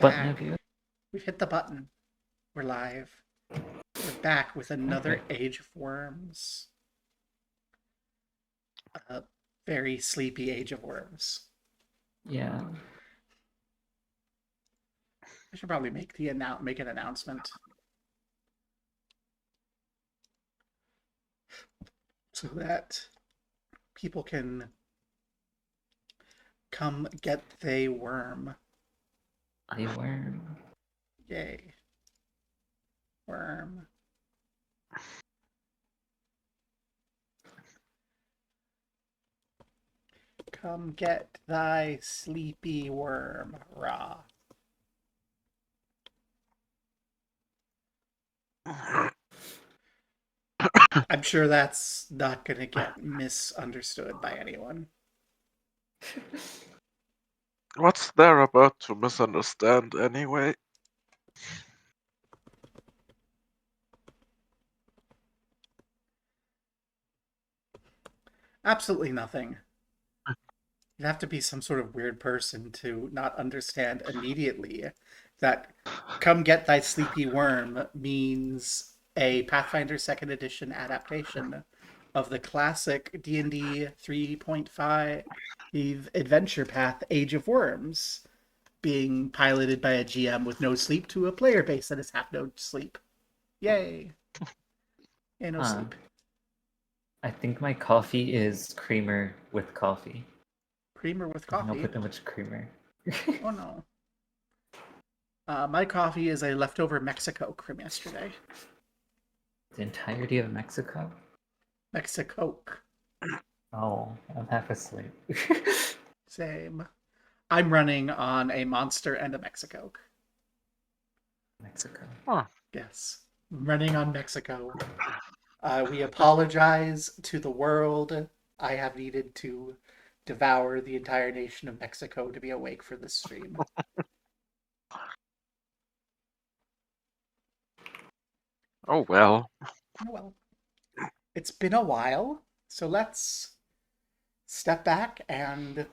Button back. of you. We've hit the button. We're live. We're back with another Okay. Age of Worms. A very sleepy Age of Worms. Yeah. I should probably make an announcement so that people can come get they worm. A worm. Yay. Worm. Come get thy sleepy worm. Rah. I'm sure that's not going to get misunderstood by anyone. What's there about to misunderstand anyway? Absolutely nothing. You'd have to be some sort of weird person to not understand immediately that "come get thy sleepy worm" means a Pathfinder 2nd Edition adaptation of the classic D&D 3.5 adventure path Age of Worms, being piloted by a GM with no sleep to a player base that has half no sleep. Yay! And no sleep. I think my coffee is creamer with coffee. Creamer with I don't coffee. put too much creamer. Oh no. My coffee is a leftover Mexico from yesterday. The entirety of Mexico? Mexicoke. Oh, I'm half asleep. Same. I'm running on a Monster and a Mexicoke. Mexico. Huh. Yes. I'm running on Mexico. We apologize to the world. I have needed to devour the entire nation of Mexico to be awake for this stream. Oh well. Oh well. It's been a while, so let's step back and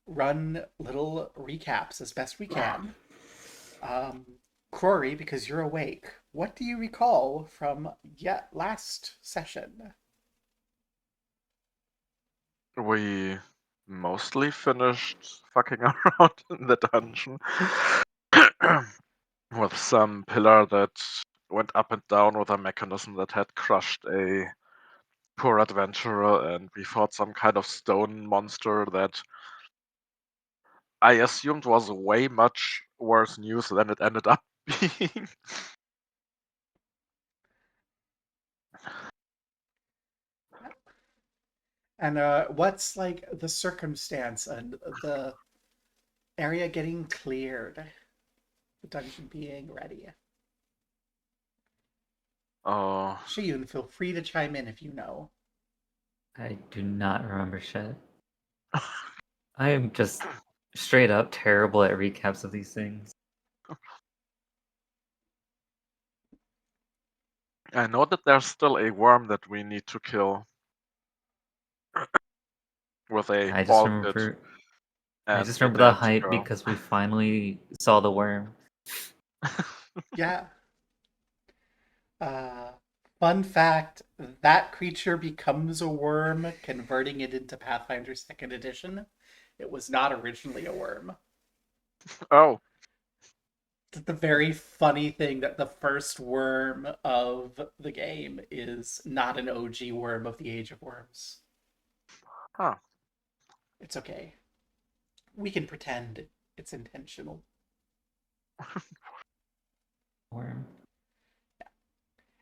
run little recaps as best we can. Crory, because you're awake, what do you recall from last session? We mostly finished fucking around in the dungeon with some pillar that went up and down with a mechanism that had crushed a poor adventurer, and we fought some kind of stone monster that I assumed was way much worse news than it ended up being. And what's like the circumstance and the area getting cleared, the dungeon being ready? Shiyun, feel free to chime in if you know. I do not remember shit. I am just straight up terrible at recaps of these things. I know that there's still a worm that we need to kill with a I just ball pit remember. I and just a remember the dead hype girl. because we finally saw the worm. Yeah. Fun fact, that creature becomes a worm, converting it into Pathfinder 2nd Edition. It was not originally a worm. Oh, It's the very funny thing that the first worm of the game is not an OG worm of the Age of Worms. huh. It's okay. We can pretend it's intentional. Worm.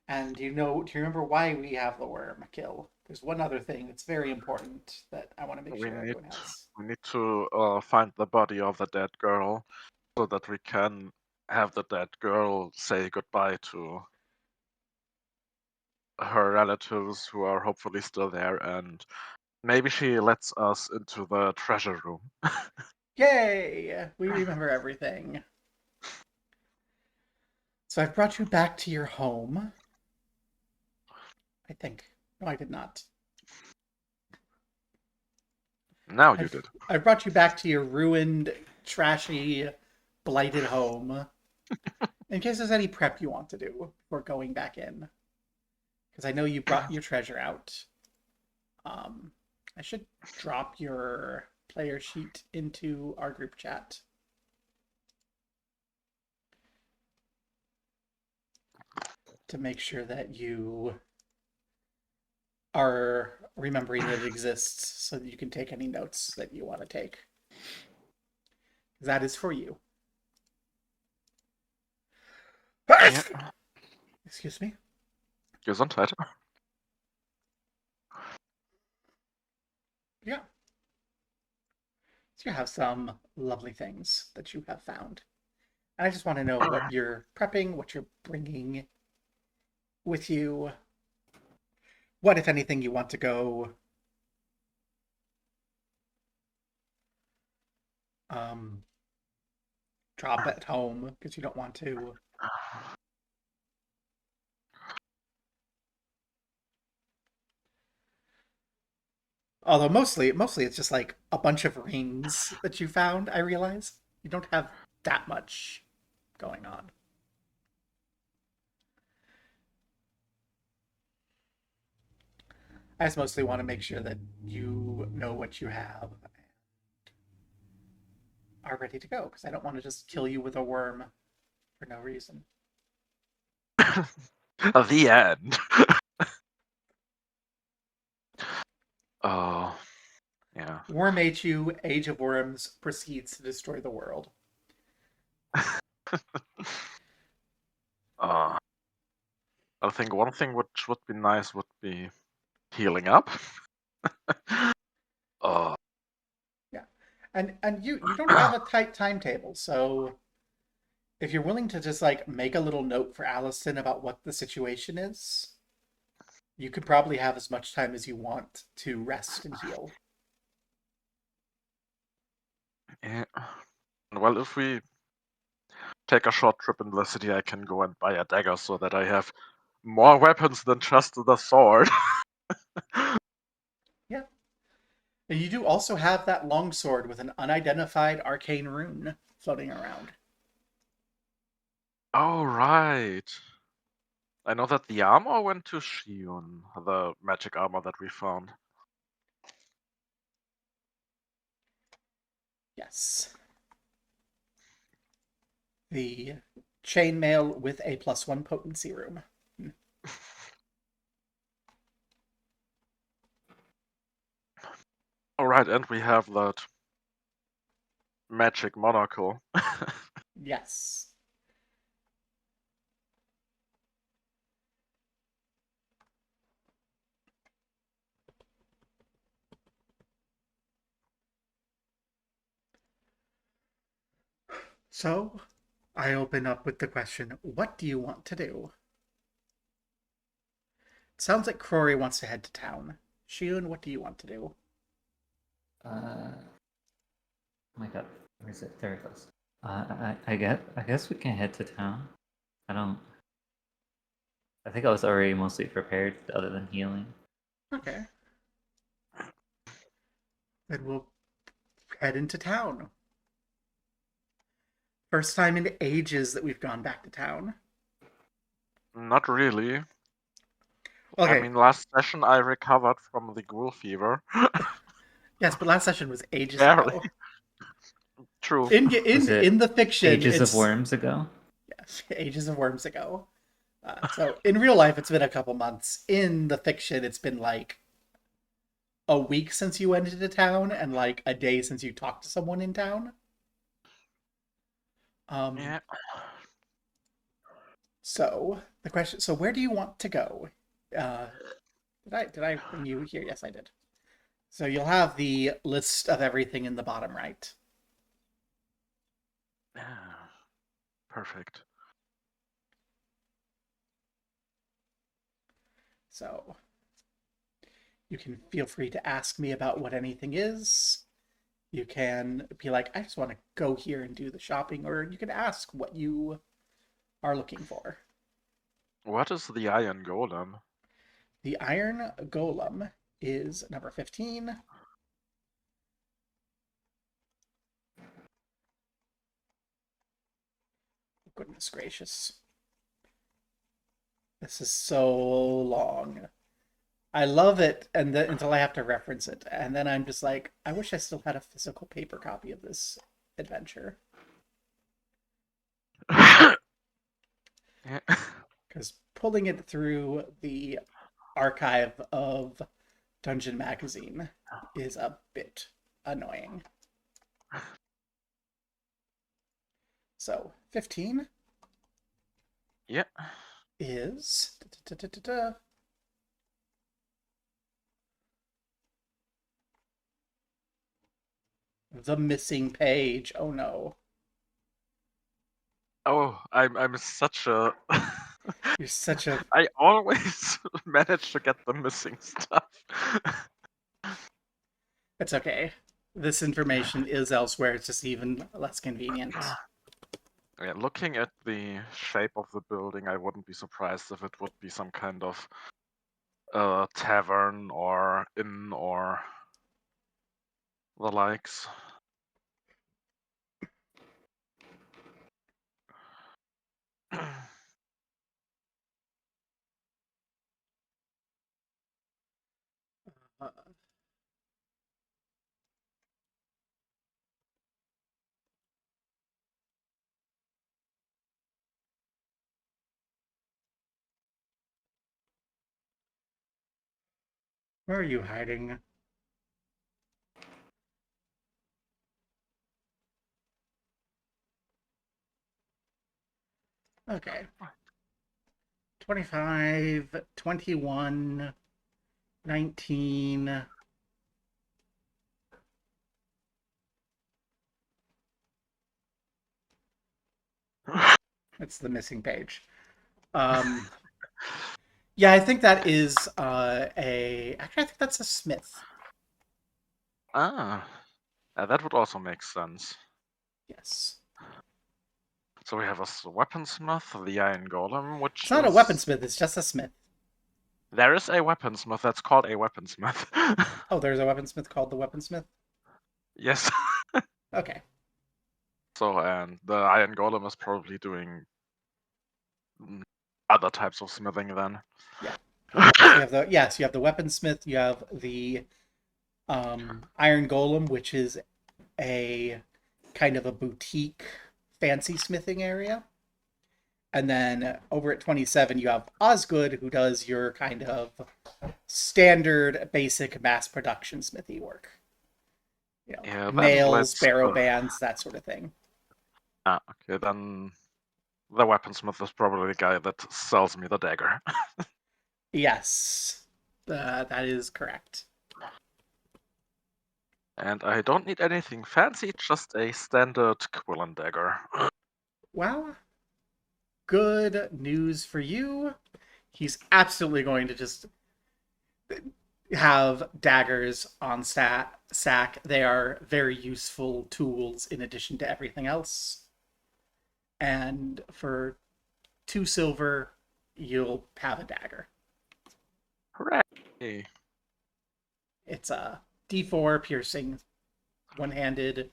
And do you remember why we have the worm kill? There's one other thing that's very important that I want to make We sure need everyone has. we need to find the body of the dead girl so that we can have the dead girl say goodbye to her relatives who are hopefully still there, and maybe she lets us into the treasure room. Yay! We remember everything. So I've brought you back to your home. I think. No, I did not. Now you did. I brought you back to your ruined, trashy, blighted home. In case there's any prep you want to do before going back in. Because I know you brought your treasure out. I should drop your player sheet into our group chat. To make sure that you are remembering that it exists so that you can take any notes that you want to take. That is for you. Yeah. Excuse me. Gesundheit. Yeah. So you have some lovely things that you have found. And I just want to know what you're prepping, what you're bringing with you. What, if anything, you want to go drop at home because you don't want to. Although mostly it's just like a bunch of rings that you found, I realize. You don't have that much going on. I just mostly want to make sure that you know what you have and are ready to go, because I don't want to just kill you with a worm for no reason. The end. Oh, yeah. Worm ate you, Age of Worms proceeds to destroy the world. I think one thing which would be nice would be healing up. Oh, Yeah. And you don't have a tight timetable, so if you're willing to just like make a little note for Allison about what the situation is, you could probably have as much time as you want to rest and heal. yeah. Well, if we take a short trip in the city, I can go and buy a dagger so that I have more weapons than just the sword. Yeah. And you do also have that longsword with an unidentified arcane rune floating around. Oh, right. I know that the armor went to Shion, the magic armor that we found. Yes. The chainmail with a +1 potency rune. Alright, and we have that magic monocle. Yes. So, I open up with the question, what do you want to do? It sounds like Crory wants to head to town. Shion, what do you want to do? Oh my god, where is it? There it goes. I guess we can head to town. I think I was already mostly prepared, other than healing. Okay. Then we'll head into town. First time in ages that we've gone back to town. Not really. Okay. I mean, last session I recovered from the ghoul fever. Yes, but last session was ages Barely. ago. True. Was it In the fiction, Ages it's of Worms ago? yes, ages of worms ago. So in real life, it's been a couple months. In the fiction, it's been like a week since you went into town and like a day since you talked to someone in town. Yeah. So the question. So where do you want to go? Did I bring you here? Yes, I did. So you'll have the list of everything in the bottom right. Perfect. So you can feel free to ask me about what anything is. You can be like, I just want to go here and do the shopping, or you can ask what you are looking for. What is the iron golem? The Iron Golem is number 15. Goodness gracious. This is so long. I love it and then until I have to reference it. And then I'm just like, I wish I still had a physical paper copy of this adventure. Yeah. Because pulling it through the archive of Dungeon Magazine is a bit annoying. So 15 Yeah. is the missing page. Oh no. Oh, I'm such a. You're such a. I always manage to get the missing stuff. It's okay. This information is elsewhere. It's just even less convenient. Yeah, looking at the shape of the building, I wouldn't be surprised if it would be some kind of tavern or inn or the likes. Uh, where are you hiding? Okay. 25, 21, 19. That's the missing page. Um, yeah, I think that is Actually, I think that's a smith. Ah, that would also make sense. Yes. So we have a weaponsmith, the Iron Golem, which It's not a is. weaponsmith, it's just a smith. There is a weaponsmith that's called a weaponsmith. Oh, there's a weaponsmith called the weaponsmith? Yes. Okay. So, and the Iron Golem is probably doing other types of smithing then. Yeah. So you have the yes, you have the weaponsmith, you have the Iron Golem, which is a kind of a boutique fancy smithing area. And then over at 27, you have Osgood, who does your kind of standard, basic mass production smithy work. You know, Yeah, then nails, let's. barrel bands, that sort of thing. Okay, then the weaponsmith is probably the guy that sells me the dagger. Yes, that is correct. And I don't need anything fancy, just a standard Quillen dagger. Well, good news for you. He's absolutely going to just have daggers on sack. They are very useful tools in addition to everything else. And for 2 silver, you'll have a dagger. Hooray! It's a D4 piercing, one-handed,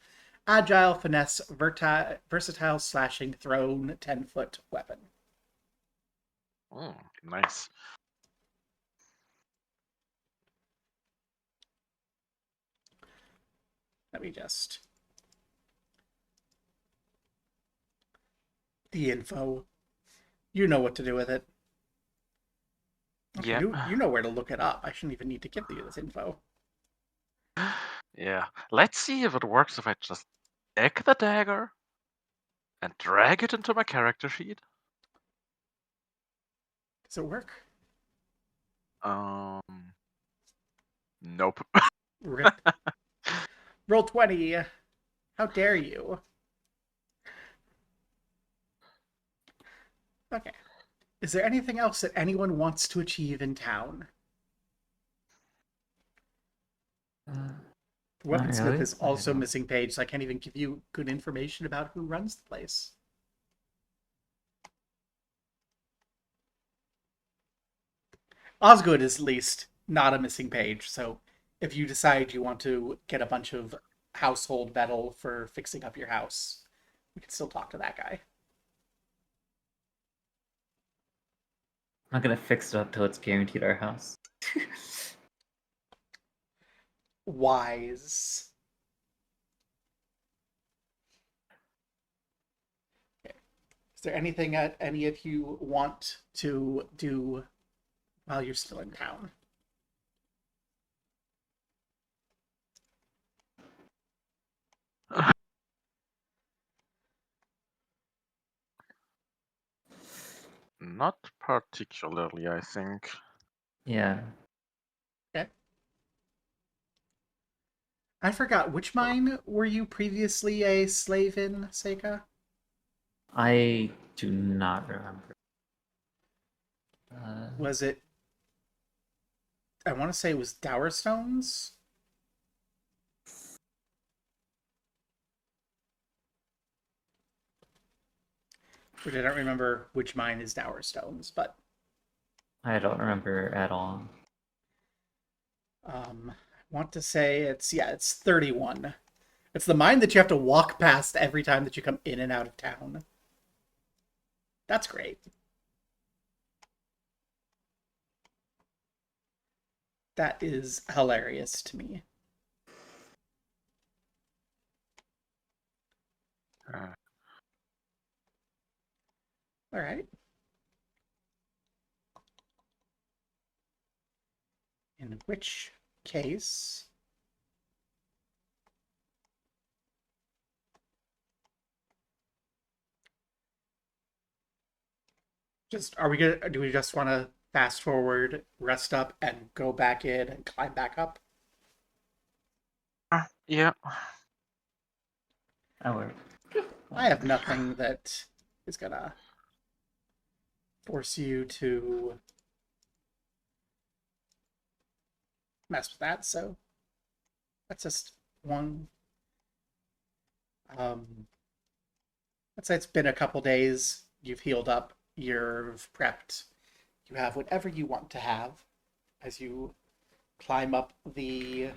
agile, finesse, versatile, slashing, thrown, 10-foot weapon. Nice. Let me just... The info. You know what to do with it. Yeah. You know where to look it up. I shouldn't even need to give you this info. Yeah. Let's see if it works if I just take the dagger and drag it into my character sheet. Does it work? Nope. Rip. Roll 20. How dare you? Okay. Is there anything else that anyone wants to achieve in town? The Not weaponsmith really. is also missing page, so I can't even give you good information about who runs the place. Osgood is at least not a missing page, so if you decide you want to get a bunch of household metal for fixing up your house, we can still talk to that guy. not gonna fix it up till it's guaranteed our house. Wise. Okay. Is there anything that any of you want to do while you're still in town? Not particularly, I think. Yeah. Okay. I forgot, which mine were you previously a slave in, Seika? I do not remember. Was it? I want to say it was Dower Stones. Which I don't remember which mine is Dower Stones, but I don't remember at all. I want to say it's 31. It's the mine that you have to walk past every time that you come in and out of town. That's great. That is hilarious to me. Uh, All right. In which case, do we just want to fast forward, rest up, and go back in and climb back up? yeah. I have nothing that is gonna force you to mess with that, so that's just one. Let's say it's been a couple days, you've healed up, you've prepped, you have whatever you want to have as you climb up the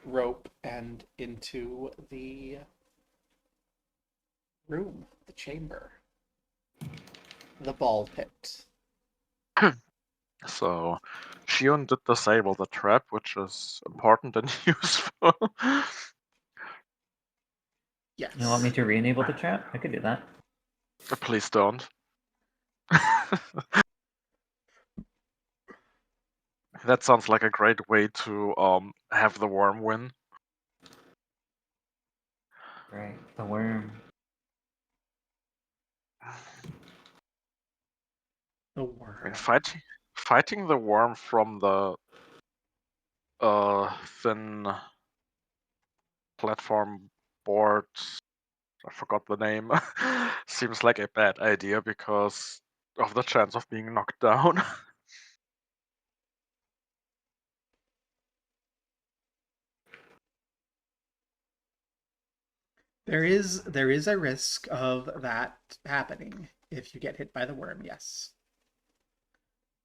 rope and into the room, the chamber, the ball pit. So, Shion did disable the trap, which is important and useful. Yes. You want me to re-enable the trap? I could do that. Please don't. That sounds like a great way to have the worm win. Right, the worm. The I mean, worm. fighting the worm from the thin platform board, I forgot the name, seems like a bad idea because of the chance of being knocked down. There is a risk of that happening if you get hit by the worm, yes.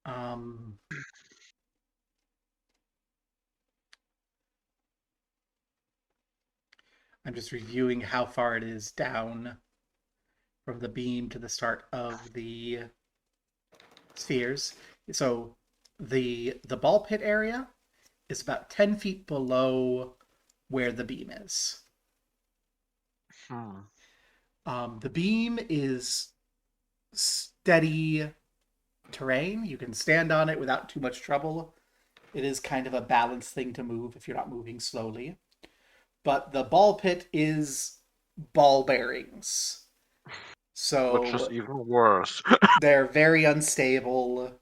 I'm just reviewing how far it is down from the beam to the start of the spheres. So the ball pit area is about 10 feet below where the beam is. The beam is steady terrain. You can stand on it without too much trouble. It is kind of a balanced thing to move if you're not moving slowly. But the ball pit is ball bearings. Which is So even worse. they're very unstable.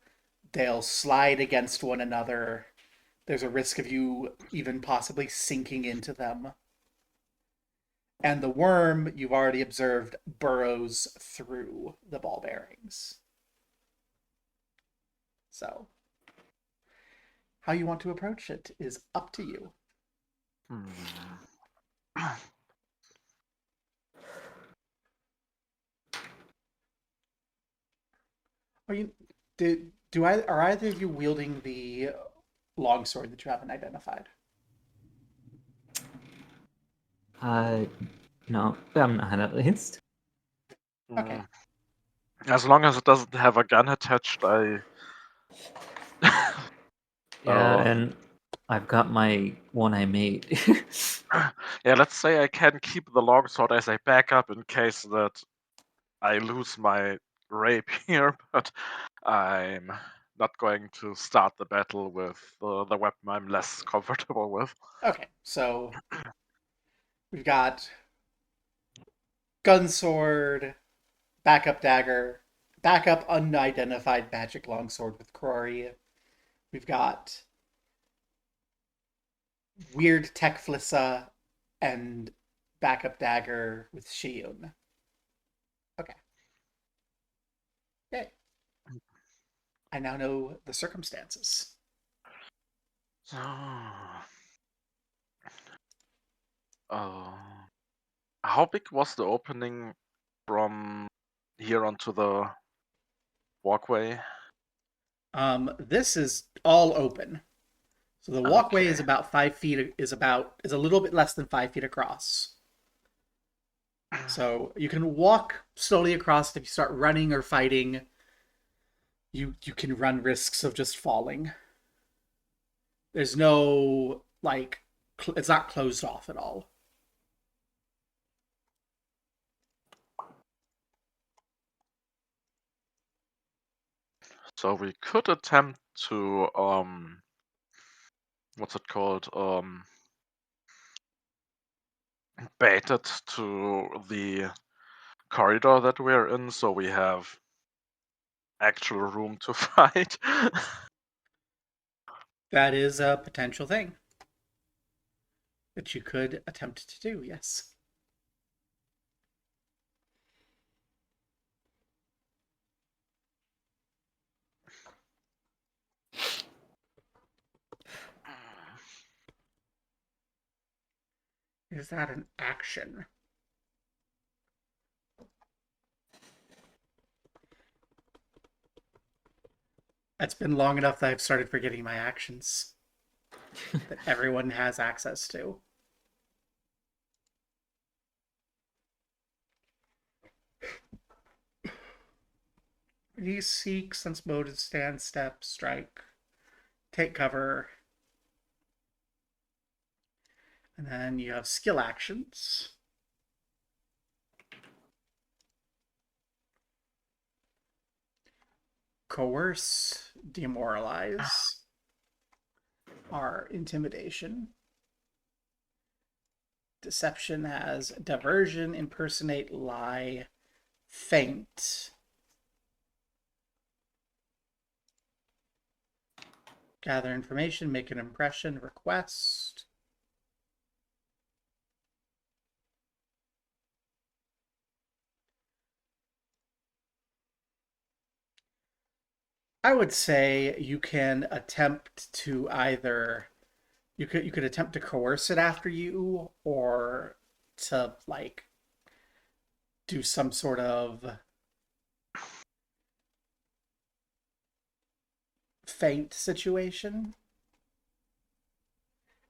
They'll slide against one another. There's a risk of you even possibly sinking into them. And the worm, you've already observed, burrows through the ball bearings. So, how you want to approach it is up to you. Are you are either of you wielding the longsword that you haven't identified? No, I'm not at least. Okay. As long as it doesn't have a gun attached, I Yeah, Oh. and I've got my one I made. Yeah, let's say I can keep the longsword as a backup in case that I lose my rapier, but I'm not going to start the battle with the weapon I'm less comfortable with. Okay, so we've got gun sword, backup dagger, backup unidentified magic longsword with Crori. We've got weird Tecflissa and backup dagger with Shion. Okay. Okay. I now know the circumstances. So, uh, how big was the opening from here onto the walkway? This is all open. So the walkway is Okay. about 5 feet. Is a little bit less than 5 feet across. So you can walk slowly across. If you start running or fighting, you can run risks of just falling. There's no like it's not closed off at all. So we could attempt to what's it called? Bait it to the corridor that we're in, so we have actual room to fight. That is a potential thing that you could attempt to do. Yes. Is that an action? It's been long enough that I've started forgetting my actions that everyone has access to. You seek, sense motive, stand, step, strike, take cover, and then you have skill actions. Coerce, demoralize, are intimidation. Deception has diversion, impersonate, lie, feint. Gather information, make an impression, request. I would say you can attempt to either you could attempt to coerce it after you or to like do some sort of feint situation.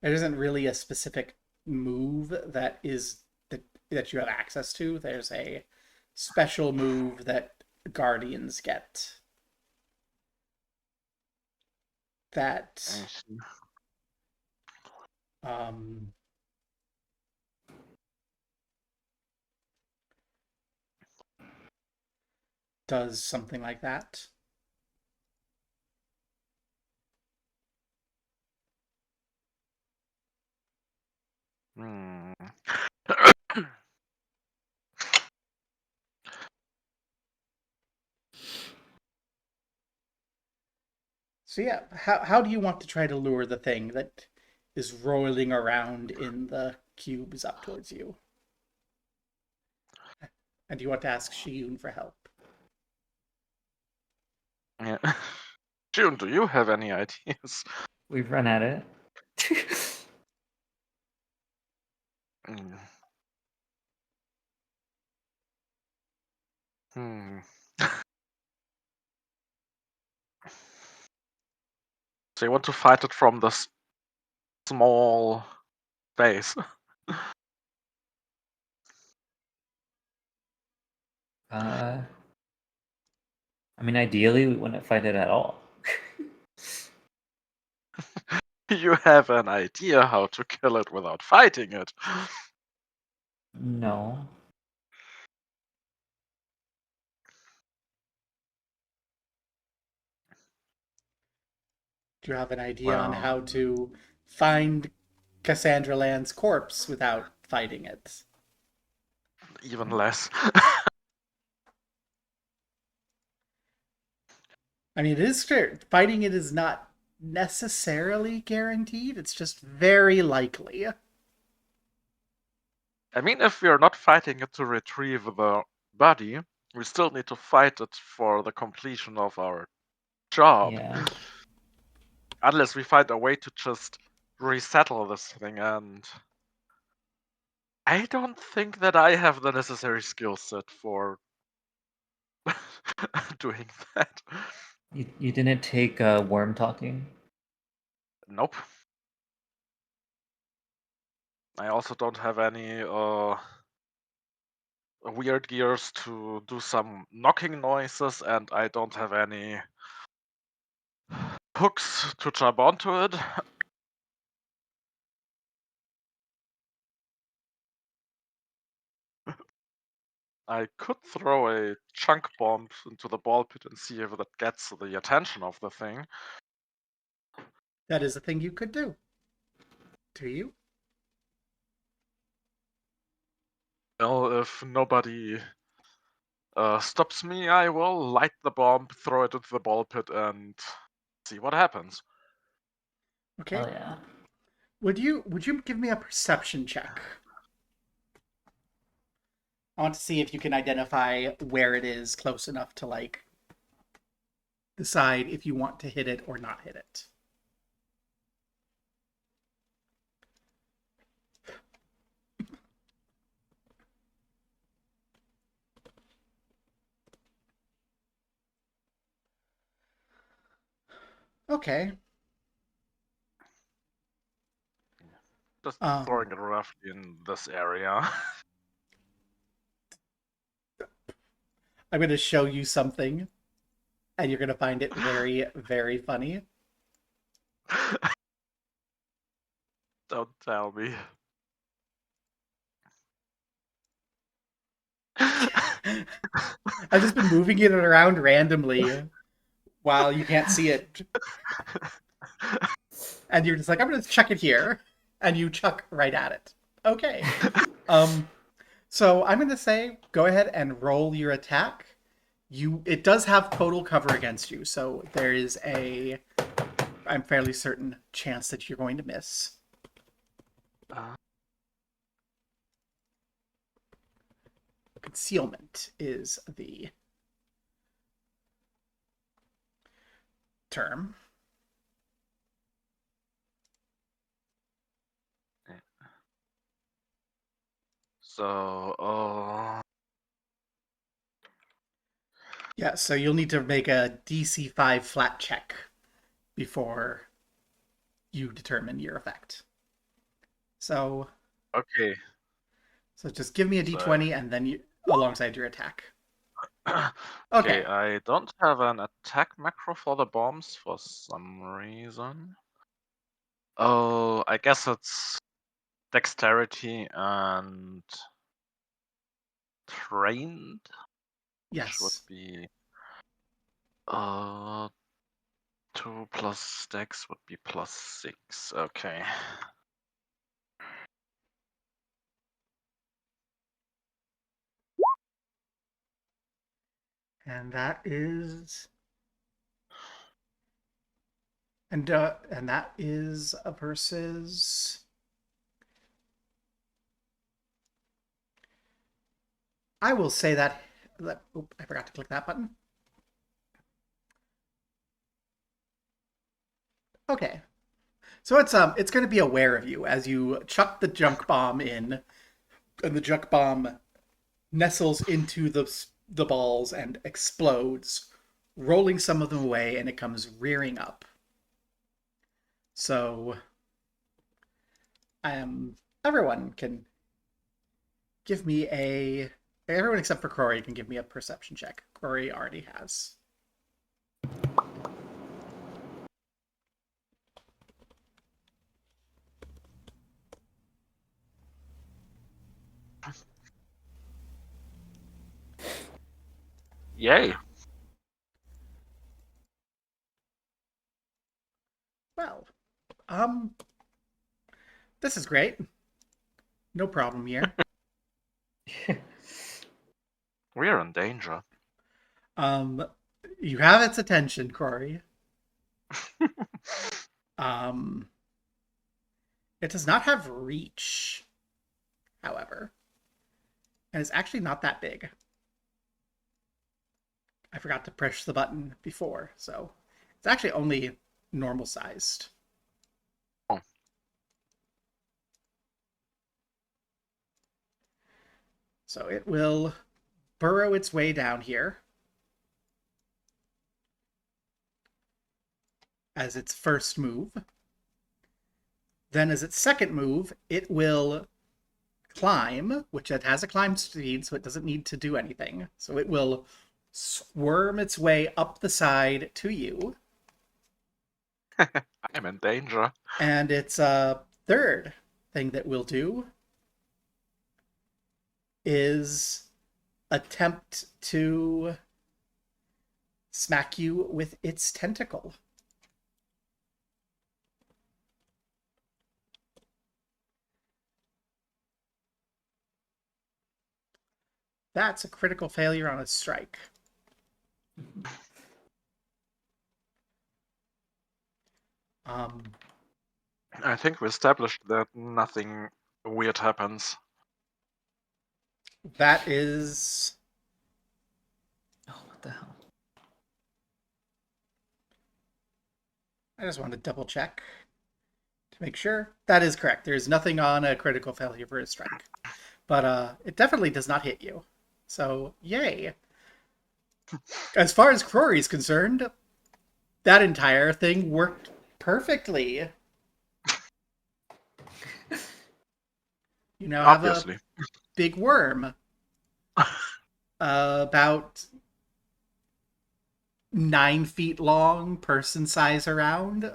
It isn't really a specific move that you have access to. There's a special move that guardians get that I see. um does something like that. Hmm. So yeah, how do you want to try to lure the thing that is rolling around in the cubes up towards you? And do you want to ask Shiyun for help? Yeah. June, do you have any ideas? We've run at it. Hmm. Hmm. So you want to fight it from the small base? I mean, ideally, we wouldn't fight it at all. you have an idea how to kill it without fighting it. No. Do you have an idea on how Well, to find Cassandra Land's corpse without fighting it? even less. I mean, it is fair. Fighting it is not necessarily guaranteed. It's just very likely. I mean, if we're not fighting it to retrieve the body, we still need to fight it for the completion of our job. Yeah. Unless we find a way to just resettle this thing, and I don't think that I have the necessary skill set for doing that. You didn't take worm talking? Nope. I also don't have any weird gears to do some knocking noises, and I don't have any hooks to jump onto it. I could throw a chunk bomb into the ball pit and see if that gets the attention of the thing. That is a thing you could do. Do you? Well, if nobody stops me, I will light the bomb, throw it into the ball pit, and see what happens. Okay. Oh yeah. Would you give me a perception check? I want to see if you can identify where it is close enough to like decide if you want to hit it or not hit it. Okay. Just Um, throwing it roughly in this area. I'm going to show you something, and you're going to find it very, very funny. Don't tell me. I've just been moving it around randomly while you can't see it. And you're just like, I'm going to chuck it here. And you chuck right at it. Okay. So I'm going to say, go ahead and roll your attack. It does have total cover against you, so there is I'm fairly certain chance that you're going to miss. Concealment is the term. So, Yeah, so you'll need to make a DC 5 flat check before you determine your effect. So okay. so just give me a So, D20 and then you alongside your attack. okay, Okay. I don't have an attack macro for the bombs for some reason. Oh, I guess it's dexterity and trained, which would Yes. be uh 2 plus dex would be plus 6. Okay. And that is and that is a versus. I will say that. I forgot to click that button. Okay, so it's going to be aware of you as you chuck the junk bomb in, and the junk bomb nestles into the balls and explodes, rolling some of them away, and it comes rearing up. So, everyone can give me everyone except for Corey can give me a perception check. Corey already has. Yay. Well, this is great. No problem here. We're in danger. Um, you have its attention, Corey. Um, it does not have reach, however, and it's actually not that big. I forgot to push the button before, so it's actually only normal sized. Oh. So it will burrow its way down here as its first move. Then as its second move, it will climb, which it has a climb speed, so it doesn't need to do anything. So it will squirm its way up the side to you. I'm in danger. And its third thing that we'll do is attempt to smack you with its tentacle. That's a critical failure on a strike. I think we established that nothing weird happens. That is... Oh, what the hell? I just want to double check to make sure. That is correct. There's nothing on a critical failure for a strike. But it definitely does not hit you. So, yay. As far as Crory's concerned, that entire thing worked perfectly. You now have Obviously. a big worm. About 9 feet long, person size around,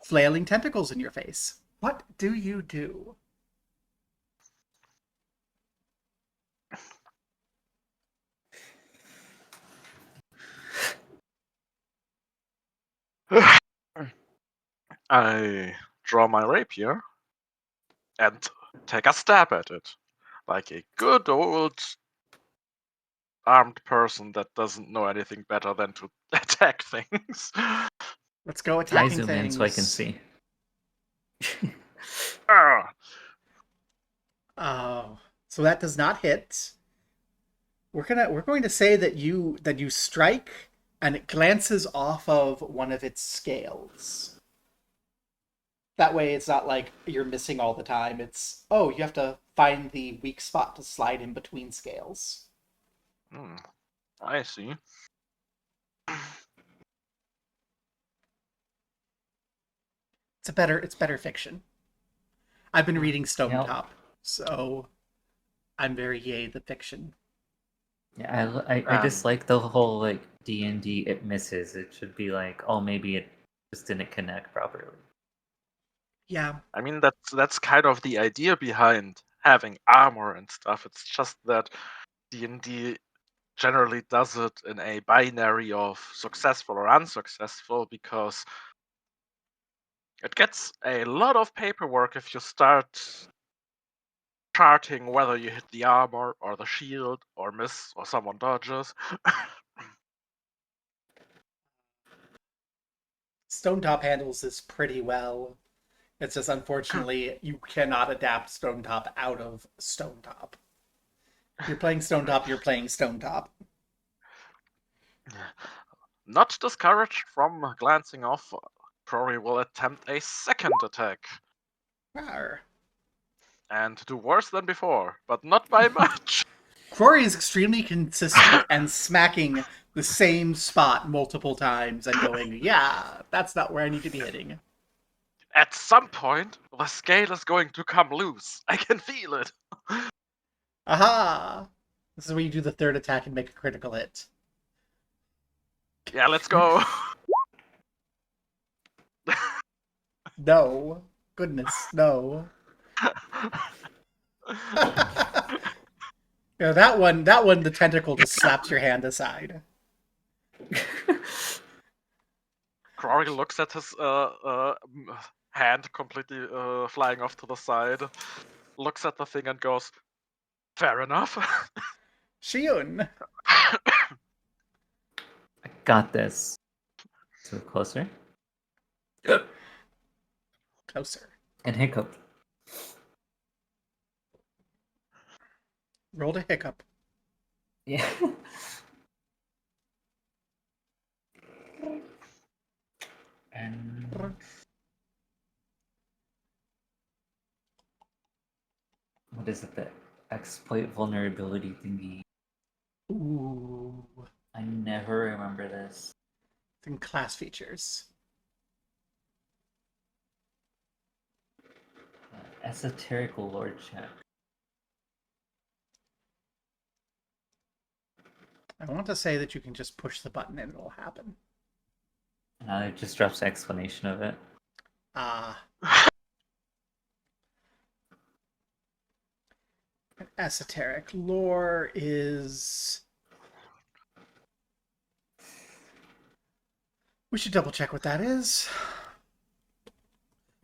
flailing tentacles in your face. What do you do? I draw my rapier and take a stab at it. Like a good old armed person that doesn't know anything better than to attack things. Let's go I attacking zoom things. in so I can see. Ah, Oh, so that does not hit. We're going to say that you strike and it glances off of one of its scales. That way it's not like you're missing all the time. It's, oh, you have to find the weak spot to slide in between scales. I see. It's better fiction. I've been reading Stone Yep. Top, so I'm very yay the fiction. Yeah, I just like the whole like D&D it misses. It should be like, oh, maybe it just didn't connect properly. Yeah, I mean that's kind of the idea behind having armor and stuff. It's just that D&D generally does it in a binary of successful or unsuccessful because it gets a lot of paperwork if you start charting whether you hit the armor or the shield or miss or someone dodges. Stone Top handles this pretty well. It's just unfortunately you cannot adapt Stone Top out of Stone Top. You're playing Stone Top, you're playing Stone Top. Not discouraged from glancing off, Crory will attempt a second attack Rawr. and do worse than before, but not by much. Crory is extremely consistent and smacking the same spot multiple times and going, yeah, that's not where I need to be hitting. At some point, the scale is going to come loose. I can feel it. Aha! This is where you do the third attack and make a critical hit. Yeah, let's go. No. Goodness, no. You know, that one, the tentacle just slaps your hand aside. Rory looks at his hand completely flying off to the side, looks at the thing and goes, "Fair enough." Shion. I got this. So closer. Closer. And hiccup. Roll to hiccup. Yeah. And what is it? The exploit vulnerability thingy. Ooh. I never remember this. Then class features. Esoterical lord check. I want to say that you can just push the button and it'll happen. Now it just drops the explanation of it. Ah. Esoteric lore is. We should double check what that is.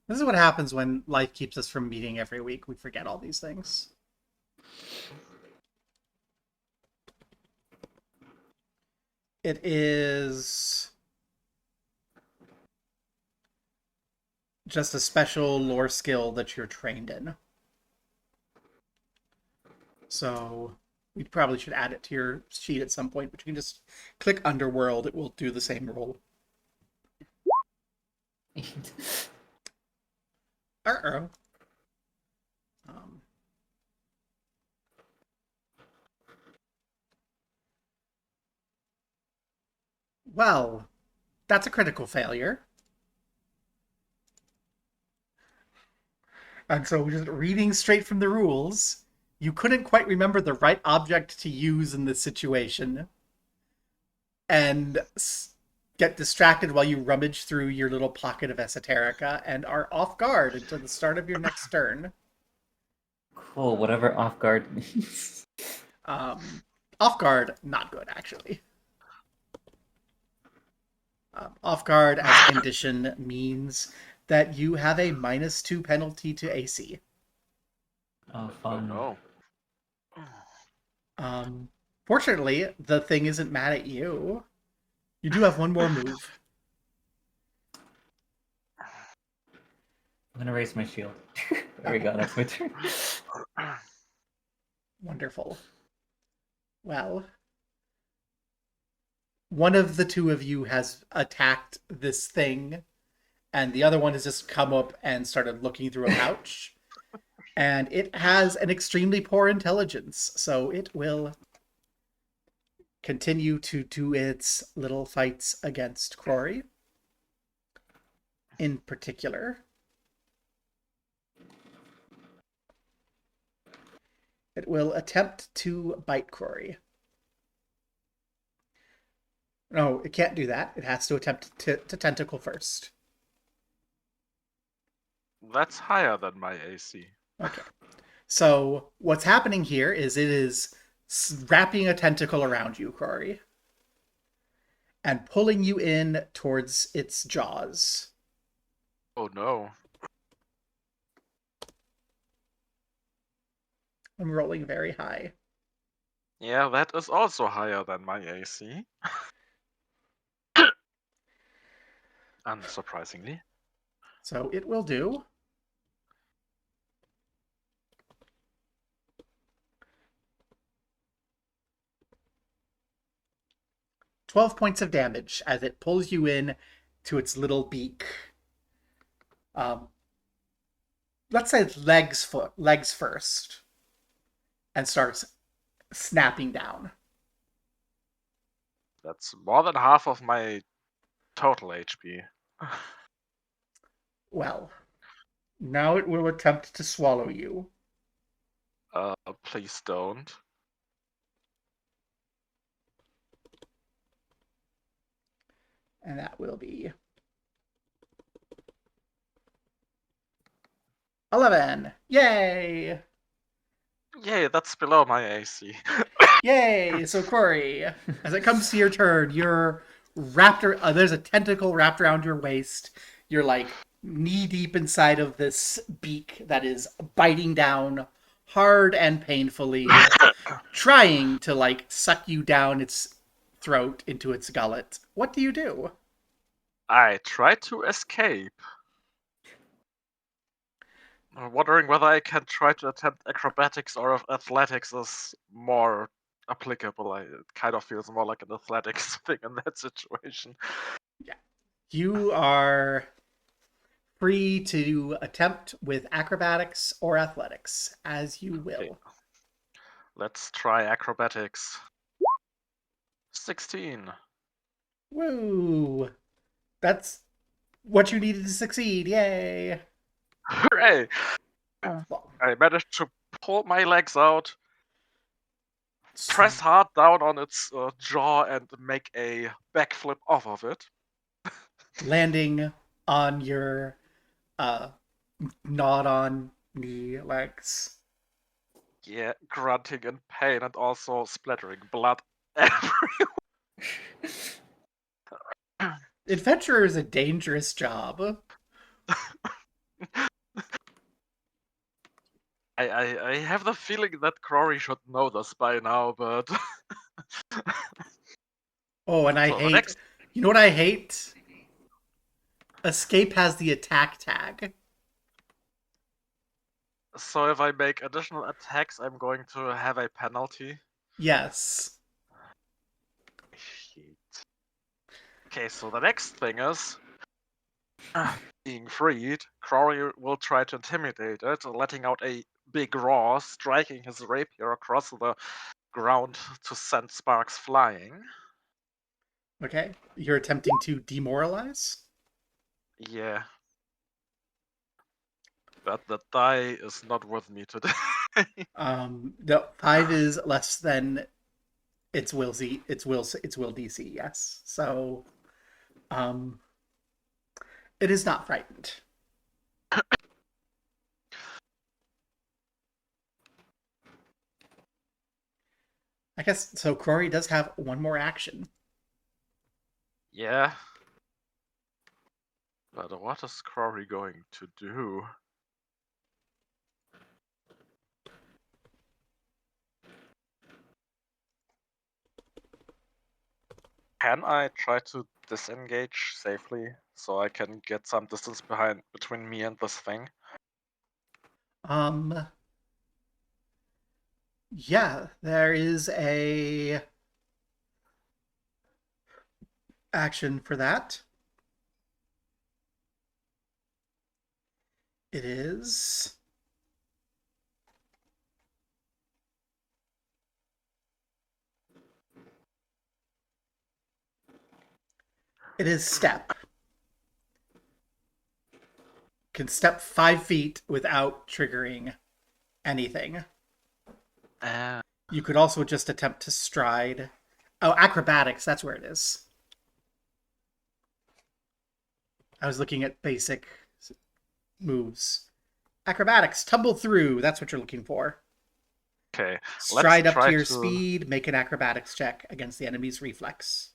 This is what happens when life keeps us from meeting every week. We forget all these things. It is just a special lore skill that you're trained in. So we probably should add it to your sheet at some point, but you can just click Underworld. It will do the same role. Uh-oh. Well, that's a critical failure. And so just reading straight from the rules, you couldn't quite remember the right object to use in this situation. And get distracted while you rummage through your little pocket of esoterica and are off guard until the start of your next turn. Cool, whatever off guard means. Off guard, not good, actually. Off guard as condition means that you have a -2 penalty to AC. Oh, Oh fun. no. Fortunately, the thing isn't mad at you. You do have one more move. I'm gonna raise my shield. There we go, that's my turn. Wonderful. Well, one of the two of you has attacked this thing, and the other one has just come up and started looking through a pouch. And it has an extremely poor intelligence, so it will continue to do its little fights against Crory. In particular, it will attempt to bite Crory. No, it can't do that. It has to attempt to tentacle first. That's higher than my AC. Okay. So what's happening here is it is wrapping a tentacle around you, Crory, and pulling you in towards its jaws. Oh no. I'm rolling very high. Yeah, that is also higher than my AC. Unsurprisingly. So it will do 12 points of damage as it pulls you in to its little beak. Let's say legs first, and starts snapping down. That's more than half of my total HP. Well, now it will attempt to swallow you. Please don't. And that will be 11. Yay! Yay, that's below my AC. Yay! So Corey, as it comes to your turn, you're wrapped. There's a tentacle wrapped around your waist. You're like knee deep inside of this beak that is biting down hard and painfully, trying to like suck you down its throat into its gullet. What do you do? I try to escape. I'm wondering whether I can try to attempt acrobatics or if athletics is more applicable. It kind of feels more like an athletics thing in that situation. You are free to attempt with acrobatics or athletics, as you will. Okay. Let's try acrobatics. 16. Woo! That's what you needed to succeed. Yay! Hooray! Well, I managed to pull my legs out, press hard down on its jaw, and make a backflip off of it. landing on your gnawed on knee legs. Yeah, grunting in pain and also splattering blood everywhere. Adventurer is a dangerous job. I have the feeling that Crory should know this by now, but Oh, and I So the hate. next- You know what I hate? Escape has the attack tag. so if I make additional attacks, I'm going to have a penalty. Yes. Shit. Okay, so the next thing is being freed. Crory will try to intimidate it, letting out a big roar, striking his rapier across the ground to send sparks flying. Okay. You're attempting to demoralize? Yeah. But the die is not with me today. No, 5 is less than its will DC, yes. So it is not frightened. I guess so. Crory does have one more action. Yeah. But what is Crory going to do? Can I try to disengage safely so I can get some distance between me and this thing? Yeah, there is a action for that. It is step. Can step 5 feet without triggering anything. Uh, You could also just attempt to stride. Oh, acrobatics, that's where it is. I was looking at basic moves. Acrobatics, tumble through, that's what you're looking for. okay. Stride Let's up try to your speed, make an acrobatics check against the enemy's reflex.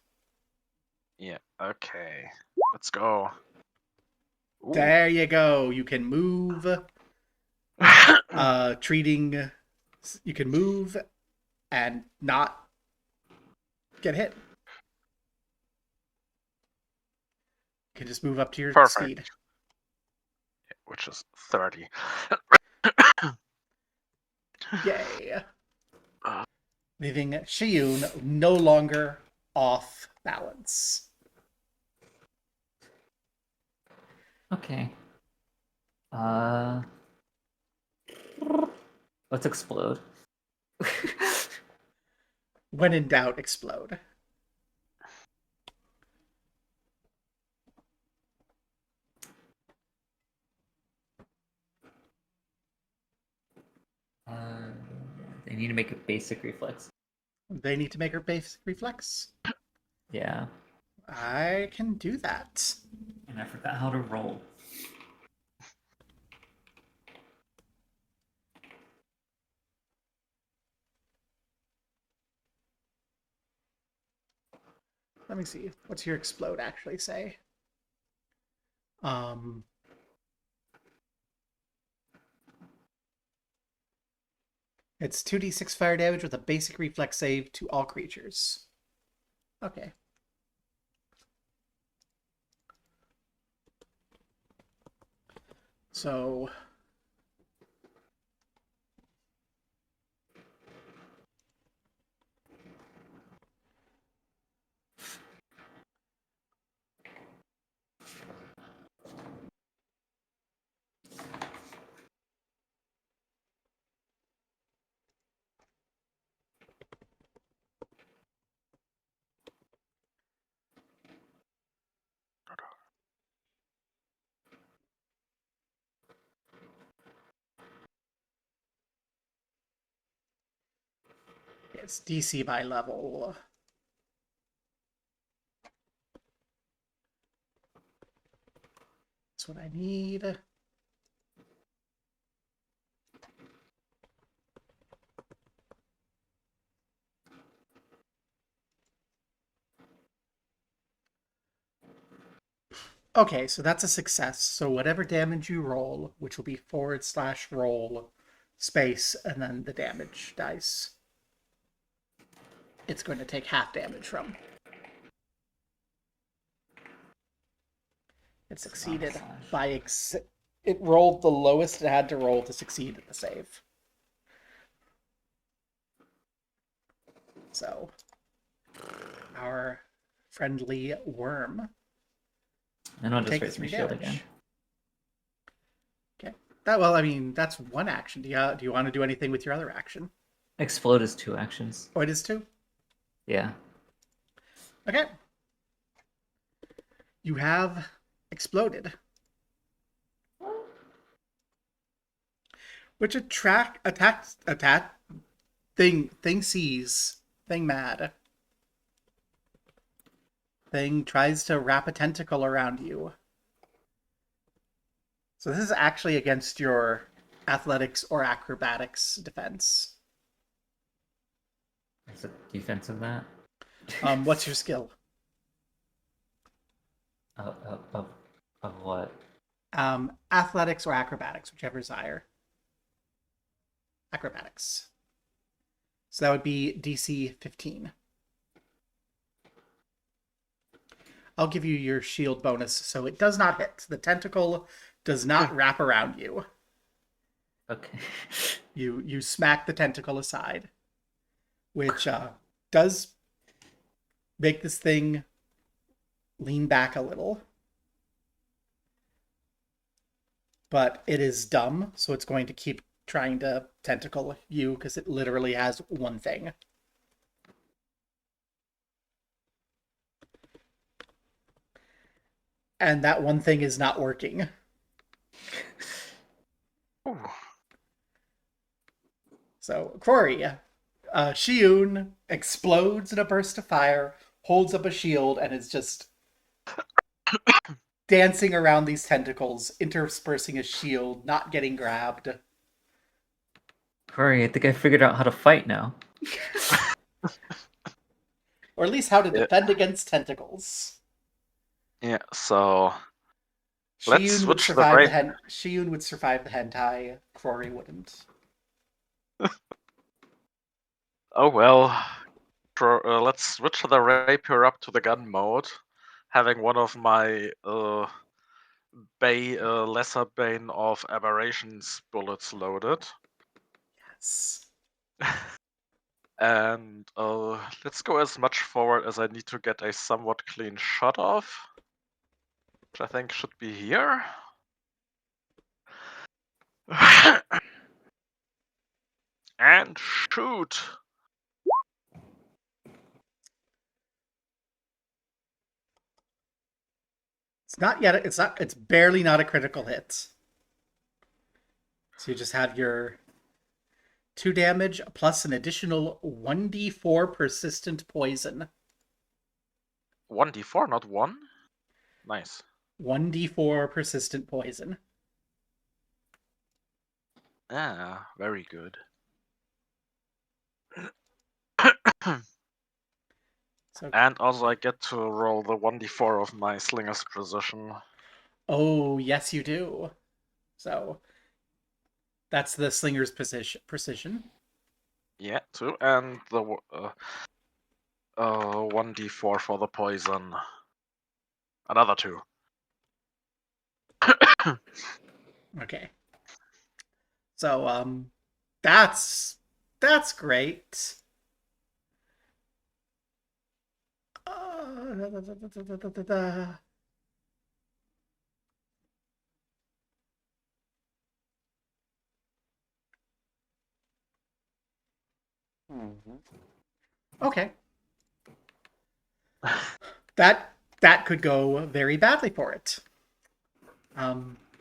Yeah, okay. Let's go. Ooh. There you go. You can move. Treating. You can move and not get hit. You can just move up to your Perfect. speed. Which is 30. Yay. Leaving Shiyun no longer off balance. Okay. Let's explode. When in doubt, explode. They need to make a basic reflex. They need to make her basic reflex. Yeah. I can do that. And I forgot how to roll. Let me see. What's your explode actually say? It's 2d6 fire damage with a basic reflex save to all creatures. Okay. So it's DC by level. That's what I need. Okay, so that's a success. So whatever damage you roll, which will be /roll space and then the damage dice, it's going to take half damage from. It succeeded by it rolled the lowest it had to roll to succeed at the save. So our friendly worm And I'll just take raise my 3 shield damage. again. Okay. I mean, that's one action. Do you want to do anything with your other action? Explode is 2 actions. Oh, it is 2? Yeah. Okay. You have exploded. Which attack thing sees, thing mad. Thing tries to wrap a tentacle around you. So this is actually against your athletics or acrobatics defense. Is it defensive that? What's your skill? Of what? Athletics or acrobatics, whichever is higher. Acrobatics. So that would be DC 15. I'll give you your shield bonus, so it does not hit. The tentacle does not wrap around you. Okay. You smack the tentacle aside, which does make this thing lean back a little. But it is dumb, so it's going to keep trying to tentacle you because it literally has one thing. And that one thing is not working. Ooh. So, Quarry, Shiyun explodes in a burst of fire, holds up a shield, and is just dancing around these tentacles, interspersing his shield, not getting grabbed. Corey, I think I figured out how to fight now. Or at least how to defend against tentacles. Yeah, so let's Shiyun would switch the survive rape. Shiyun would survive the hentai. Quarry wouldn't. Oh well. Let's switch the rapier up to the gun mode. Having one of my lesser bane of aberrations bullets loaded. Yes. And let's go as much forward as I need to get a somewhat clean shot off. Which I think should be here. And shoot! It's not yet. It's not. It's barely not a critical hit. So you just have your 2 damage plus an additional 1d4 persistent poison. 1d4, not 1? Nice. 1d4 persistent poison. Ah, very good. So, And also, I get to roll the 1d4 of my slinger's precision. oh yes, you do. So that's the slinger's precision. Yeah, two. And the 1d4 for the poison. Another two. Okay. So that's great. Da, da, da, da, da, da, da, da. Okay. That could go very badly for it.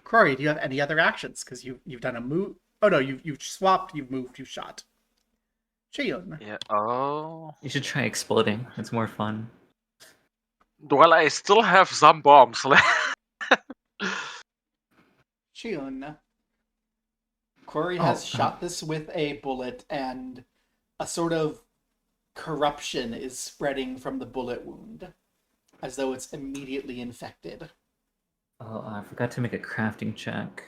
Corey, do you have any other actions? Because you've done a move. Oh no, you've swapped, you've moved, you've shot. Chiyun. Yeah. Oh. You should try exploding. It's more fun. Well, I still have some bombs left. Chiyun. Corey Oh, has shot this with a bullet, and a sort of corruption is spreading from the bullet wound, as though it's immediately infected. Oh, I forgot to make a crafting check.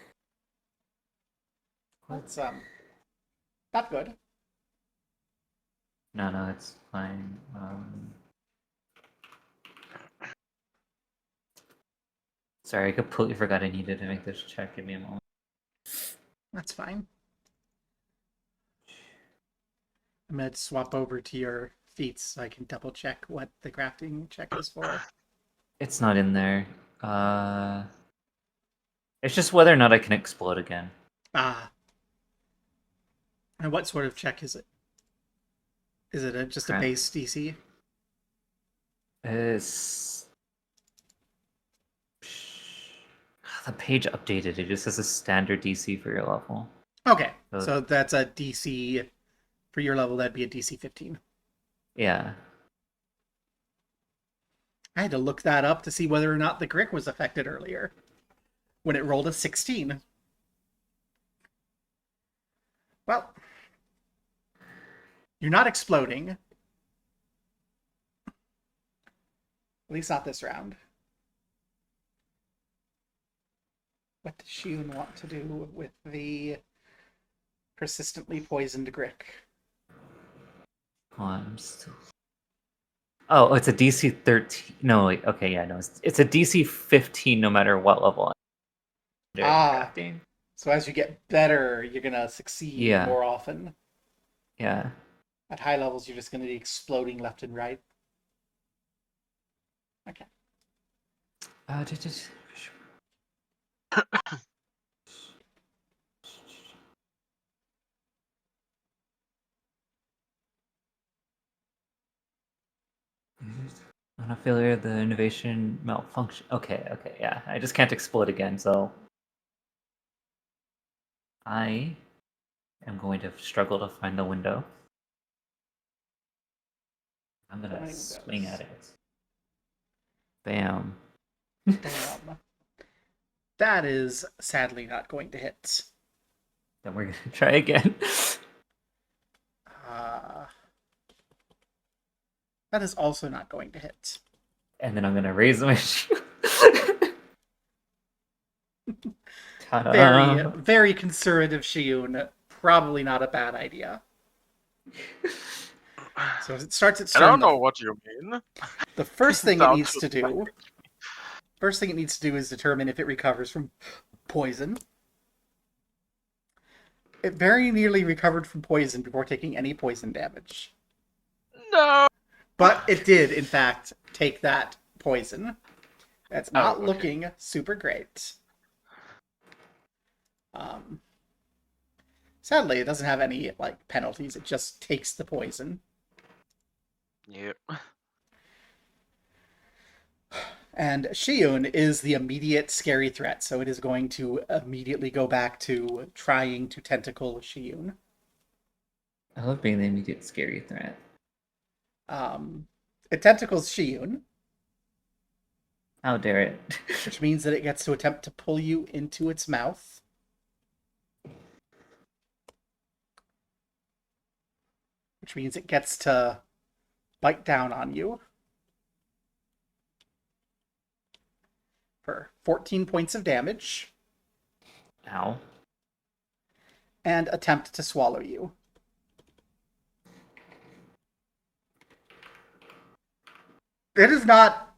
That's not good. No, it's fine. Sorry, I completely forgot I needed to make this check. Give me a moment. That's fine. I'm gonna swap over to your feats so I can double check what the crafting check is for. It's not in there. It's just whether or not I can explode again. Ah. And what sort of check is it? Is it just a Crap. base DC? It's the page updated. It just says a standard DC for your level. Okay, so that's a DC for your level. That'd be a DC 15. Yeah. I had to look that up to see whether or not the Grick was affected earlier when it rolled a 16. Well, you're not exploding. At least not this round. What does Shun want to do with the persistently poisoned Grick? Oh, I'm still. Oh, it's a DC 13. No, wait. Okay, yeah, no. It's a DC 15 no matter what level I'm crafting. So as you get better, you're going to succeed more often. Yeah. At high levels, you're just going to be exploding left and right. Okay. On a failure, the innovation malfunction. Okay, yeah. I just can't explode again, so I am going to struggle to find the window. I'm gonna swing at it. Bam. Damn. That is sadly not going to hit. Then we're gonna try again. That is also not going to hit. And then I'm gonna raise my shield. Very, very conservative Shiyun. Probably not a bad idea. So it starts its turn. I don't know what you mean. The first thing it needs to do. First thing it needs to do is determine if it recovers from poison. It very nearly recovered from poison before taking any poison damage. No. But it did, in fact, take that poison. That's not looking super great. Sadly, it doesn't have any penalties. It just takes the poison. Yep. And Shiyun is the immediate scary threat, so it is going to immediately go back to trying to tentacle Shiyun. I love being the immediate scary threat. It tentacles Shiyun. How dare it? Which means that it gets to attempt to pull you into its mouth. Which means it gets to bite down on you. for 14 points of damage Ow. and attempt to swallow you. It is not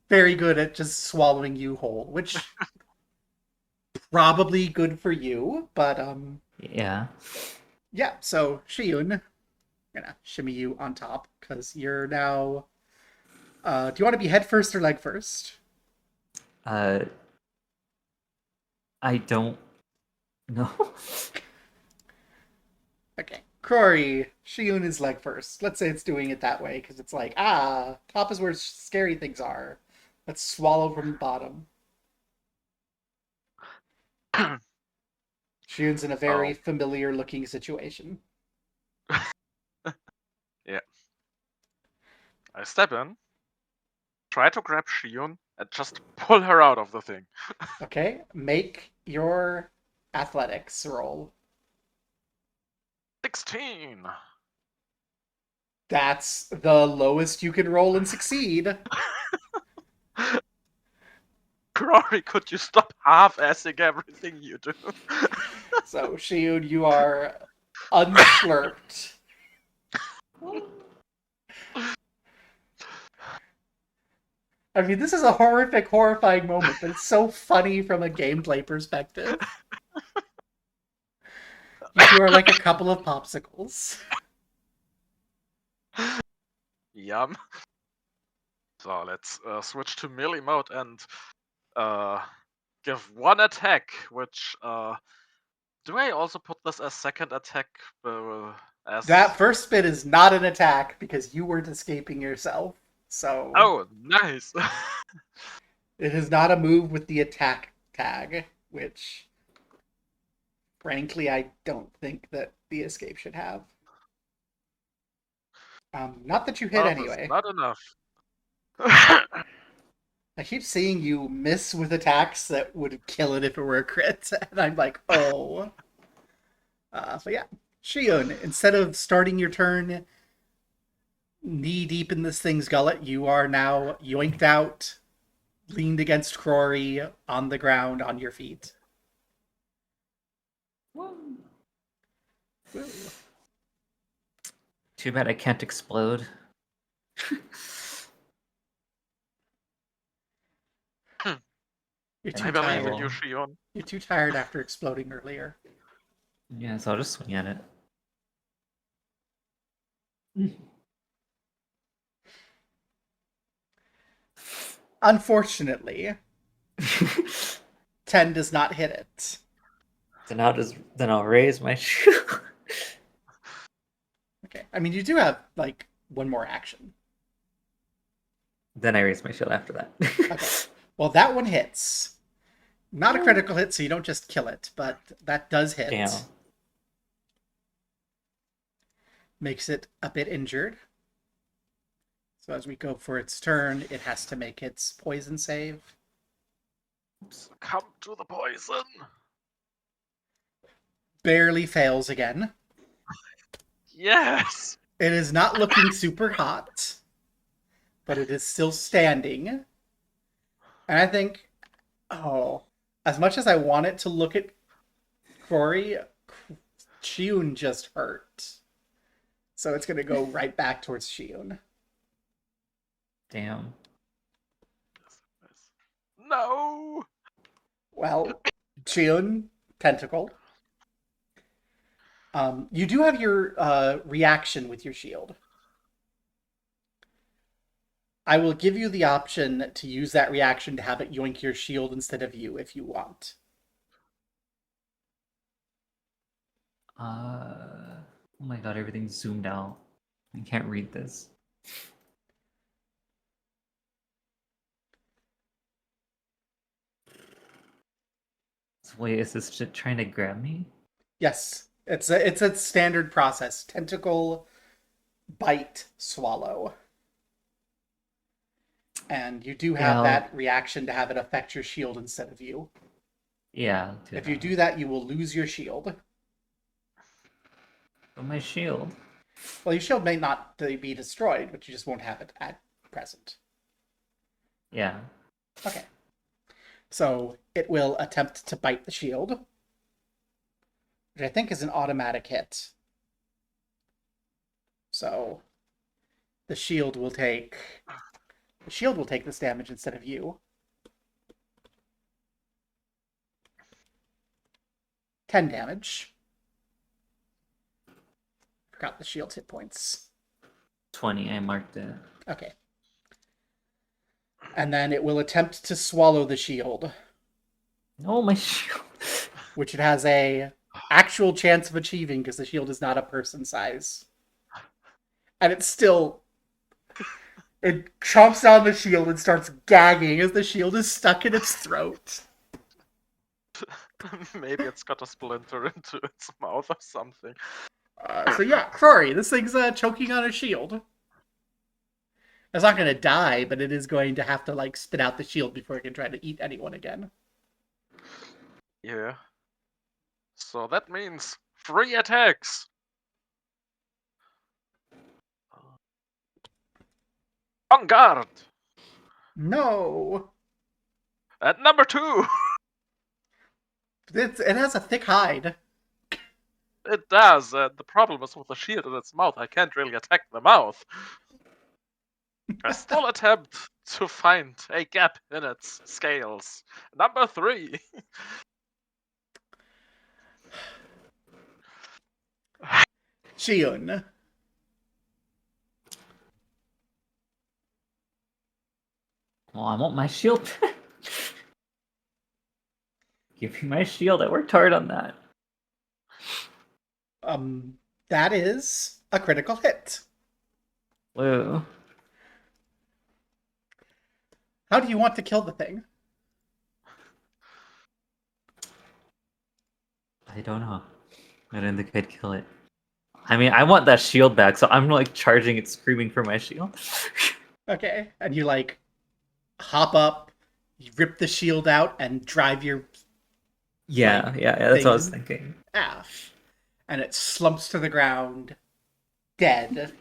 very good at just swallowing you whole, which probably good for you, but Yeah. yeah, so Shiyun, I'm gonna shimmy you on top because you're now do you want to be head first or leg first? Uh, I don't know. Okay. Crory, Shiyun is leg first. Let's say it's doing it that way because it's like, top is where scary things are. Let's swallow from the bottom. Shiyun's in a very Oh. familiar looking situation. Yeah. I step in, try to grab Shion, and just pull her out of the thing. Okay, make your athletics roll. 16! That's the lowest you can roll and succeed. Rory, could you stop half-assing everything you do? So, Shiyun, you are unslurped. I mean, this is a horrific, horrifying moment, but it's so funny from a gameplay perspective. You two are like a couple of popsicles. Yum. So let's switch to melee mode and give one attack, which do I also put this as second attack? As That first bit is not an attack because you weren't escaping yourself. So Oh, nice. it is not a move with the attack tag, which frankly I don't think that the escape should have. Not that you hit Well, that's anyway. not enough. I keep seeing you miss with attacks that would kill it if it were a crit, and I'm like, oh. But yeah, Shiyun, instead of starting your turn knee deep in this thing's gullet, you are now yoinked out, leaned against Crory on the ground on your feet. Woo. Too bad I can't explode. You're too I believe in tired. you, Shion. You're too tired after exploding earlier. Yeah, so I'll just swing at it. Unfortunately, 10 does not hit it. Then I'll raise my shield. Okay. I mean, you do have, like, one more action. Then I raise my shield after that. Okay. Well, that one hits. Not a critical hit, so you don't just kill it, but that does hit. Damn. Makes it a bit injured. So as we go for its turn, it has to make its poison save. Come to the poison. Barely fails again. Yes. It is not looking super hot, but it is still standing. And I think, as much as I want it to look at Crory, Shiun just hurt. So it's going to go right back towards Shiun. Damn. No. Well, Shiun, tentacle. You do have your reaction with your shield. I will give you the option to use that reaction to have it yoink your shield instead of you if you want. Oh my god, everything's zoomed out. I can't read this. So wait, is this shit trying to grab me? Yes, it's a standard process. Tentacle, bite, swallow. And you do have that reaction to have it affect your shield instead of you. Yeah. If you do that, you will lose your shield. But my shield. Well, your shield may not be destroyed, but you just won't have it at present. Yeah. Okay. So it will attempt to bite the shield, which I think is an automatic hit. So the shield will take this damage instead of you. 10 damage. Forgot the shield's hit points. 20, I marked it. Okay. And then it will attempt to swallow the shield, No, my shield. which it has a actual chance of achieving because the shield is not a person size. And it chomps down the shield and starts gagging as the shield is stuck in its throat. Maybe it's got a splinter into its mouth or something. So yeah, sorry, this thing's choking on a shield. It's not going to die, but it is going to have to like spit out the shield before it can try to eat anyone again. Yeah. So that means 3 attacks. On guard. No, At number 2. it has a thick hide. It does. The problem is with the shield in its mouth. I can't really attack the mouth. I still attempt to find a gap in its scales. Number 3. Shion. Well, I want my shield back. Give me my shield. I worked hard on that. That is a critical hit. Woo. How do you want to kill the thing? I don't know. I don't think I'd kill it. I mean, I want that shield back, so I'm like charging it, screaming for my shield. Okay, and you like hop up, you rip the shield out, and drive your yeah, that's what I was thinking. ass, and it slumps to the ground, dead,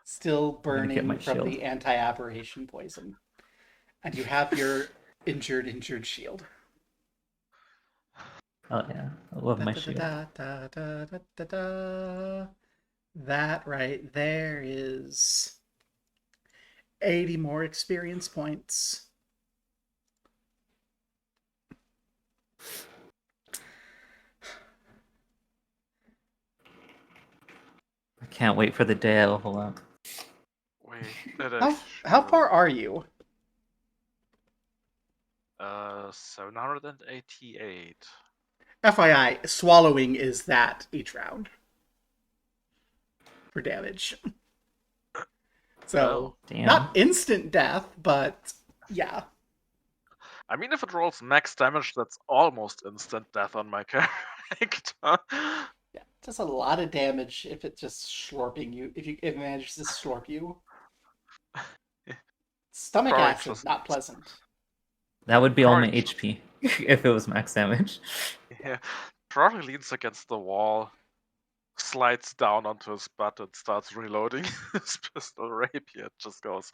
still burning get my from shield. the anti-aberration poison, and you have your injured shield. Oh yeah, I love my shield. That right there is 80 more experience points. I can't wait for the day I level up. Wait, it is. How far are you? 788. FYI, swallowing is that each round for damage. So, Damn. not instant death, but yeah. I mean, if it rolls max damage, that's almost instant death on my character. Yeah, it does a lot of damage if it just slurping you. If it manages to slurp you. Stomach Probably acid, just- not pleasant. That would be all my Probably- HP if it was max damage. Yeah, Troy leans against the wall, slides down onto his butt, and starts reloading his pistol rapier. It just goes,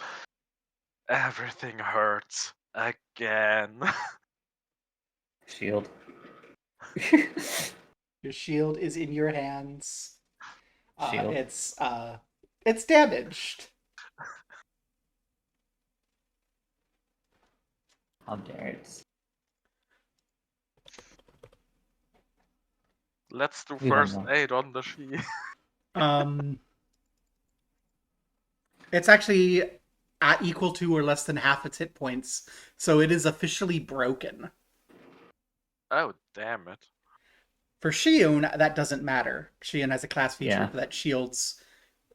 everything hurts again. Shield. Your shield is in your hands. Shield. It's damaged. How dare it? Let's do We don't first know. aid on the she. It's actually at equal to or less than half its hit points, so it is officially broken. Oh, damn it. For Shion, that doesn't matter. Shion has a class feature Yeah. that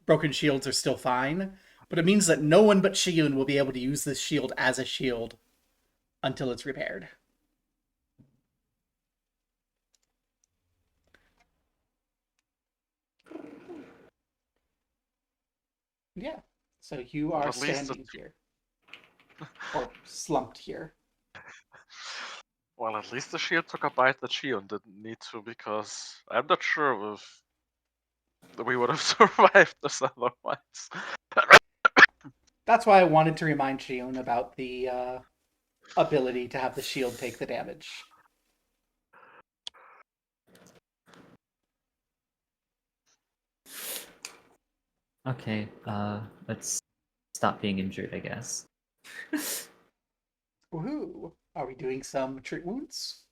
broken shields are still fine, but it means that no one but Shion will be able to use this shield as a shield until it's repaired. Yeah. So you are At least standing here. Or slumped here. Well, at least the shield took a bite that Shion didn't need to, because I'm not sure if we would have survived this otherwise. That's why I wanted to remind Shion about the ability to have the shield take the damage. Okay, let's stop being injured, I guess. Woohoo! Are we doing some treat wounds?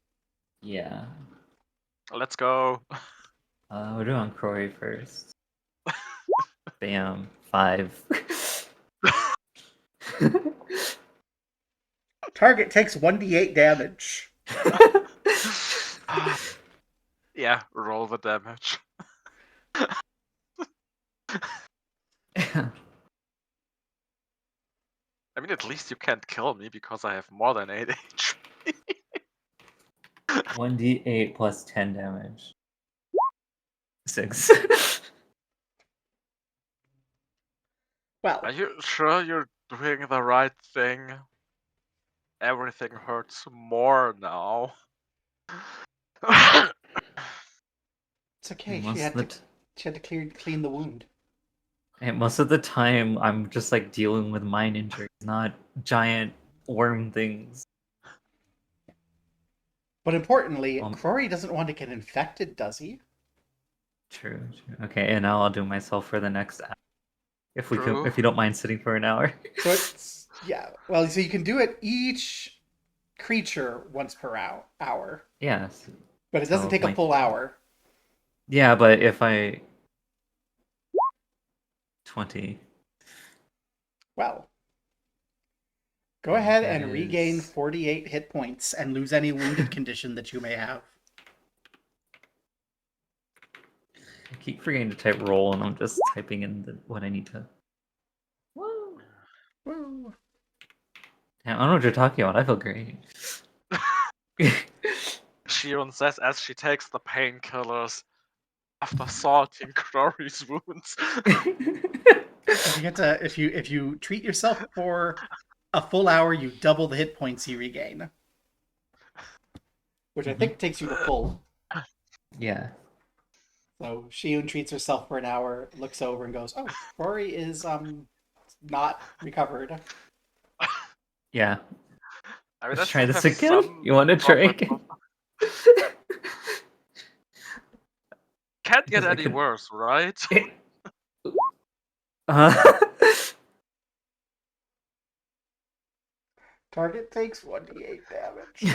Yeah. Let's go. We're doing Croy first. Bam. 5. Target takes 1d8 damage. Yeah, roll the damage. I mean, at least you can't kill me because I have more than 8 HP. 1d8 plus 10 damage. 6. Well, Are you sure you're doing the right thing? Everything hurts more now. it's okay. She Most had of to the clean the wound. and most of the time, I'm just like dealing with mine injuries, not giant worm things. But importantly, Um, Crory doesn't want to get infected, does he? True, true. Okay, and now I'll do myself for the next hour. If we can, True. if you don't mind sitting for an hour. So it's yeah. Well, so you can do it each creature once per hour, Yes. but it doesn't So take a my full hour. yeah, but if I 20, Well, go and ahead that and regain is 48 hit points and lose any wounded condition that you may have. I keep forgetting to type roll, and I'm just typing in what I need to. Whoa. Woo. I don't know what you're talking about. I feel great. Shion says as she takes the painkillers after salting Crory's wounds. Don't forget to if you treat yourself for a full hour, you double the hit points you regain, which I think takes you to full. Yeah. So Shion treats herself for an hour, looks over and goes, "Oh, Rory is not recovered." Yeah. I mean, I Let's try still this have again. some You want to try combat again? buff. Can't get Because I any could. worse, right? Uh, Target takes 1d8 damage.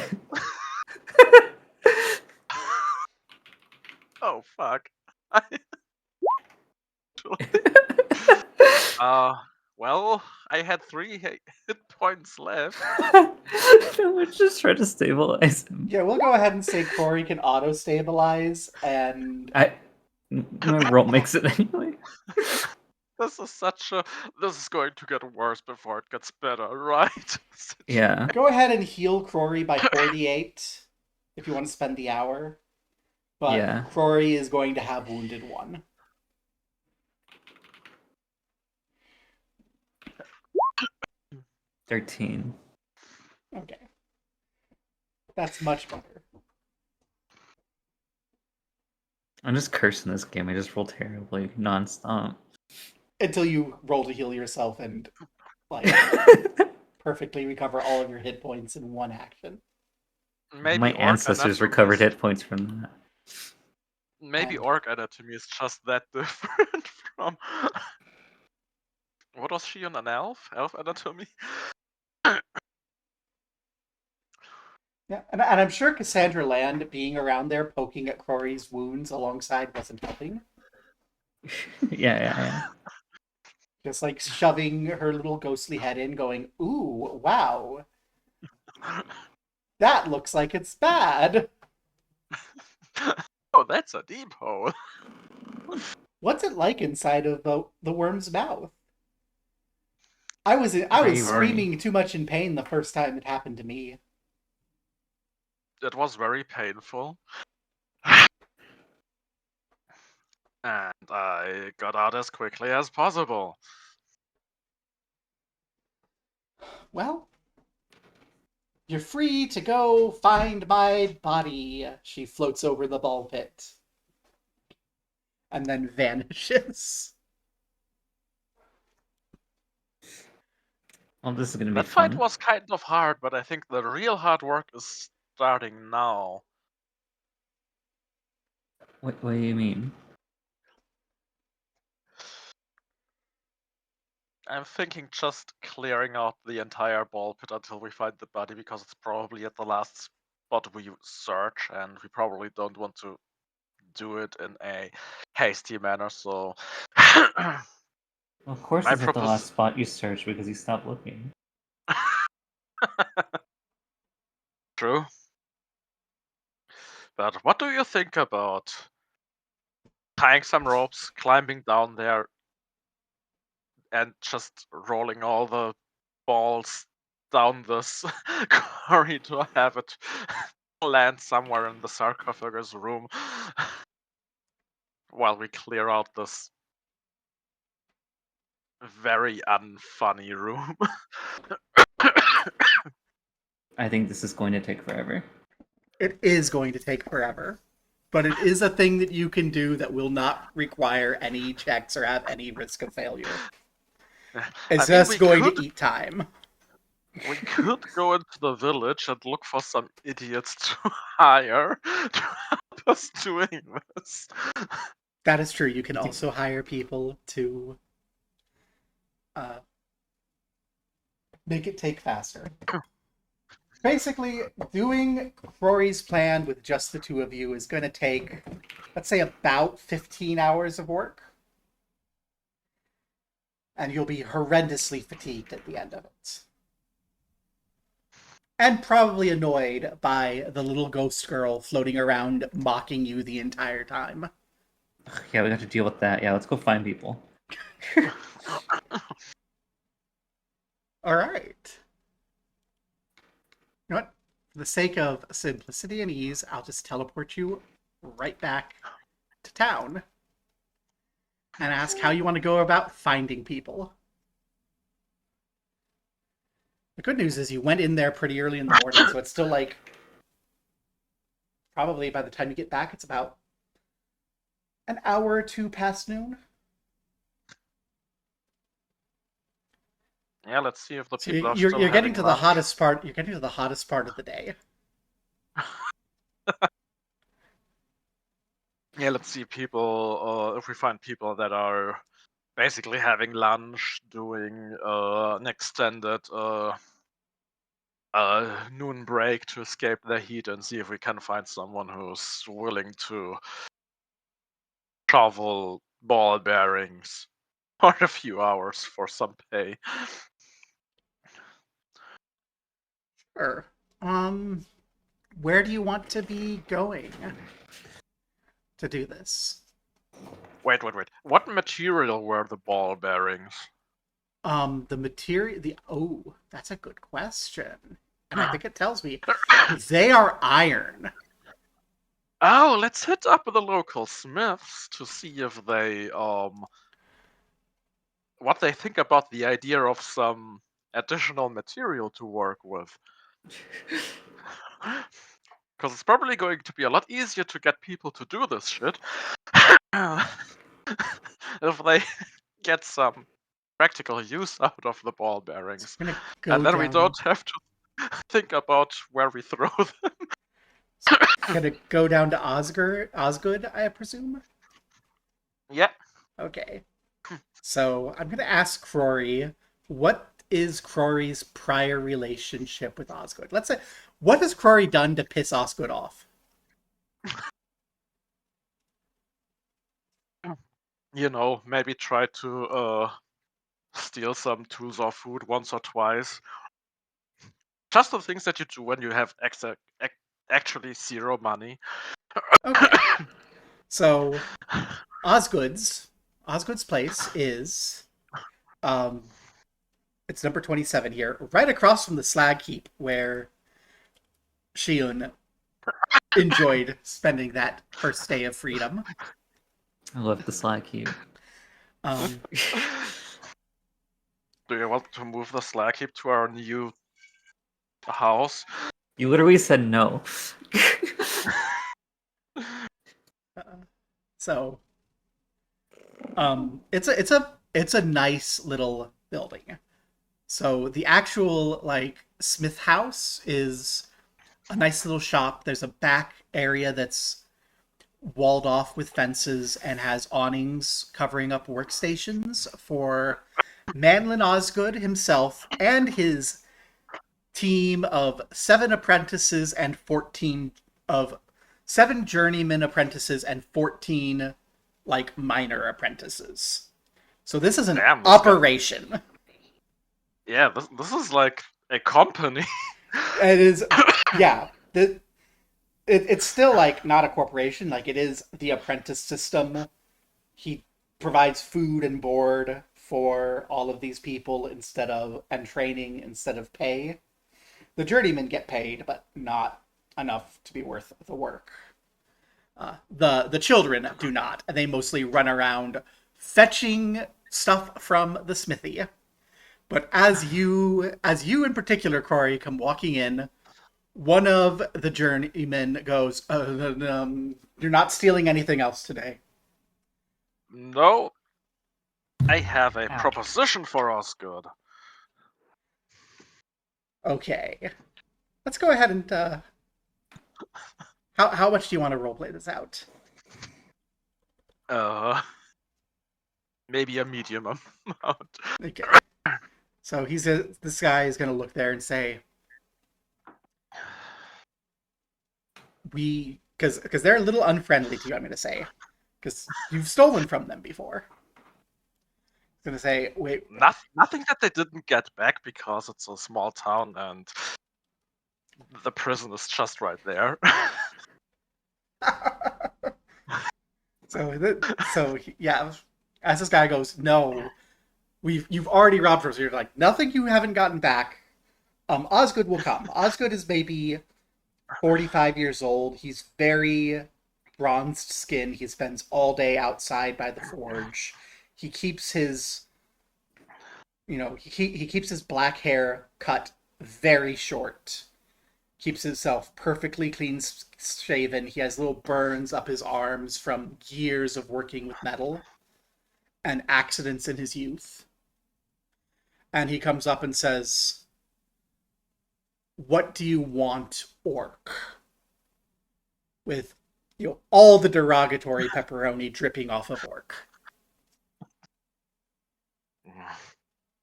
Oh fuck. Well, I had 3 hit points left. Let's just try to stabilize him. Yeah, we'll go ahead and say Corey can auto stabilize, and My roll makes it anyway. This is going to get worse before it gets better, right? Yeah. go ahead and heal Crory by 48 if you want to spend the hour. But Yeah. Crory is going to have wounded one. 13. Okay. That's much better. I'm just cursing this game. I just roll terribly nonstop. Until you roll to heal yourself and like perfectly recover all of your hit points in one action. Maybe My orc ancestors anatomy recovered is, hit points from that. maybe And orc anatomy is just that different from. What was she on an elf? Elf anatomy? yeah, and I'm sure Cassandra Land being around there poking at Crory's wounds alongside wasn't helping. Yeah. Just like shoving her little ghostly head in, going, "Ooh, wow, that looks like it's bad. Oh, that's a deep hole. What's it like inside of the worm's mouth?" I was Very screaming too much in pain the first time it happened to me. It was very painful. And I got out as quickly as possible. Well, you're free to go find my body. She floats over the ball pit and then vanishes. Well, this is gonna be That fight fun. was kind of hard, but I think the real hard work is starting now. What do you mean? I'm thinking just clearing out the entire ball pit until we find the body, because it's probably at the last spot we search, and we probably don't want to do it in a hasty manner, so... Well, of course My it's at the propos- last spot you searched because you stopped looking. True. But what do you think about tying some ropes, climbing down there, and just rolling all the balls down this corridor, have it land somewhere in the sarcophagus room while we clear out this very unfunny room? I think this is going to take forever. It is going to take forever, but it is a thing that you can do that will not require any checks or have any risk of failure. It's just going to eat time. We could go into the village and look for some idiots to hire to help us doing this. That is true. You can also hire people to make it take faster. Basically, doing Rory's plan with just the two of you is going to take, let's say, about 15 hours of work. And you'll be horrendously fatigued at the end of it. And probably annoyed by the little ghost girl floating around mocking you the entire time. Yeah, we got to deal with that. Yeah, let's go find people. All right. You know what? For the sake of simplicity and ease, I'll just teleport you right back to town and ask how you want to go about finding people. The good news is you went in there pretty early in the morning, so it's still like probably by the time you get back, it's about an hour or two past noon. Yeah, let's see if the So people are you're still getting to the lunch. hottest part. You're getting to the hottest part of the day. Yeah, let's see people. If we find people that are basically having lunch, doing an extended noon break to escape the heat, and see if we can find someone who's willing to shovel ball bearings for a few hours for some pay. Sure. Where do you want to be going to do this? Wait. What material were the ball bearings? The material. That's a good question, and I think it tells me they are iron. Oh, let's hit up the local smiths to see if they what they think about the idea of some additional material to work with. Because it's probably going to be a lot easier to get people to do this shit if they get some practical use out of the ball bearings. I'm gonna go And then we down. don't have to think about where we throw them. Gonna go down to Osgood, I presume. Yeah. Okay. So I'm gonna ask Crory, what is Crory's prior relationship with Osgood? Let's say, what has Crory done to piss Osgood off? You know, maybe try to steal some tools or food once or twice. Just the things that you do when you have actually zero money. Okay. So Osgood's place is it's number 27 here, right across from the slag heap where Shion enjoyed spending that first day of freedom. I love the slack heap. Do you want to move the slag heap to our new house? You literally said no. So it's a nice little building. So the actual like Smith house is a nice little shop. There's a back area that's walled off with fences and has awnings covering up workstations for Manlin Osgood himself and his team of 7 journeyman apprentices and 14 like minor apprentices. So this is an Damn, operation. yeah, this is like a company. It is, yeah. It's still like not a corporation. Like it is the apprentice system. He provides food and board for all of these people instead of and training instead of pay. The journeymen get paid, but not enough to be worth the work. The children do not, and they mostly run around fetching stuff from the smithy. But as you in particular, Corey, come walking in, one of the journeymen goes, "You're not stealing anything else today." No, I have a Ow. proposition for Osgood. Okay, let's go ahead and how much do you want to roleplay this out? Maybe a medium amount. Okay, so this guy is gonna look there and say, "We," because they're a little unfriendly to you. I'm gonna say, because you've stolen from them before. He's gonna say, "Wait." Nothing that they didn't get back because it's a small town and the prison is just right there. So yeah, as this guy goes, "No, you've already robbed us." You're like, "Nothing you haven't gotten back." Osgood will come. Osgood is maybe 45 years old. He's very bronzed skin. He spends all day outside by the forge. He keeps his, he keeps his black hair cut very short. Keeps himself perfectly clean shaven. He has little burns up his arms from years of working with metal and accidents in his youth. And he comes up and says, "What do you want, orc?" With all the derogatory pepperoni dripping off of orc.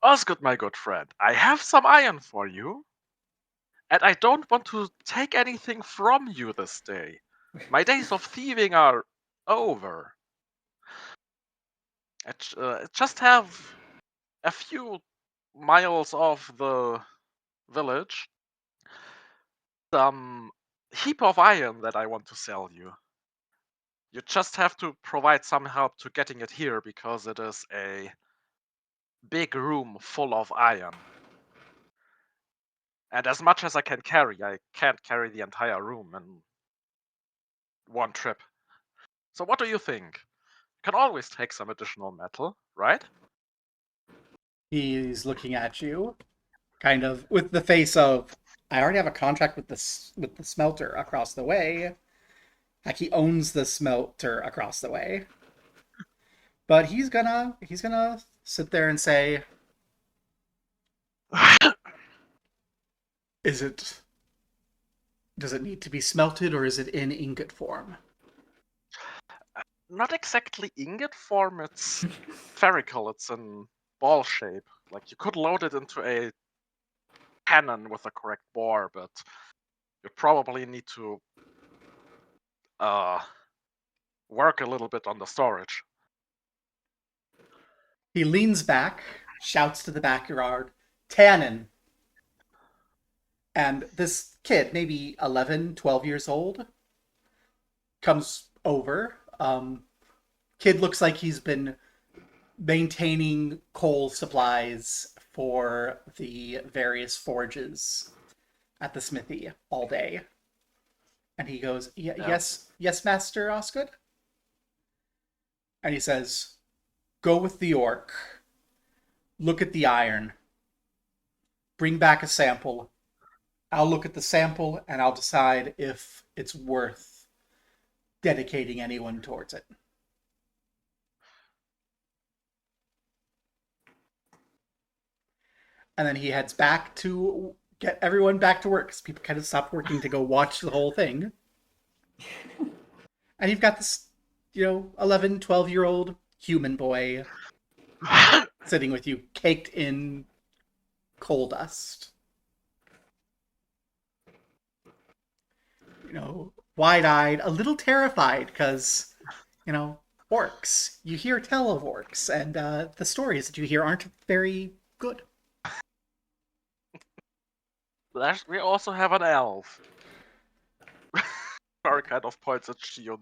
Osgood, my good friend, I have some iron for you, and I don't want to take anything from you this day. My days of thieving are over. I just have a few miles off the village some heap of iron that I want to sell you. You just have to provide some help to getting it here because it is a big room full of iron. And as much as I can carry, I can't carry the entire room in one trip. So what do you think? You can always take some additional metal, right? He's looking at you, kind of with the face of, "I already have a contract with the smelter across the way." Like he owns the smelter across the way. But he's gonna sit there and say, "Is it does it need to be smelted or is it in ingot form?" Not exactly ingot form, it's spherical, it's in ball shape. Like you could load it into a cannon with the correct bore, but you probably need to uh, work a little bit on the storage. He leans back, shouts to the backyard, "Tannen!" And this kid, maybe 11, 12 years old, comes over. Kid looks like he's been maintaining coal supplies for the various forges at the smithy all day. And he goes, "Yeah, Yeah. yes, Master Osgood." And he says, "Go with the orc. Look at the iron. Bring back a sample. I'll look at the sample and I'll decide if it's worth dedicating anyone towards it." And then he heads back to get everyone back to work because people kind of stop working to go watch the whole thing. And you've got this, 11, 12-year-old human boy sitting with you, caked in coal dust. Wide-eyed, a little terrified because, orcs. You hear tell of orcs, and the stories that you hear aren't very good. We also have an elf. Our kind of points at Shion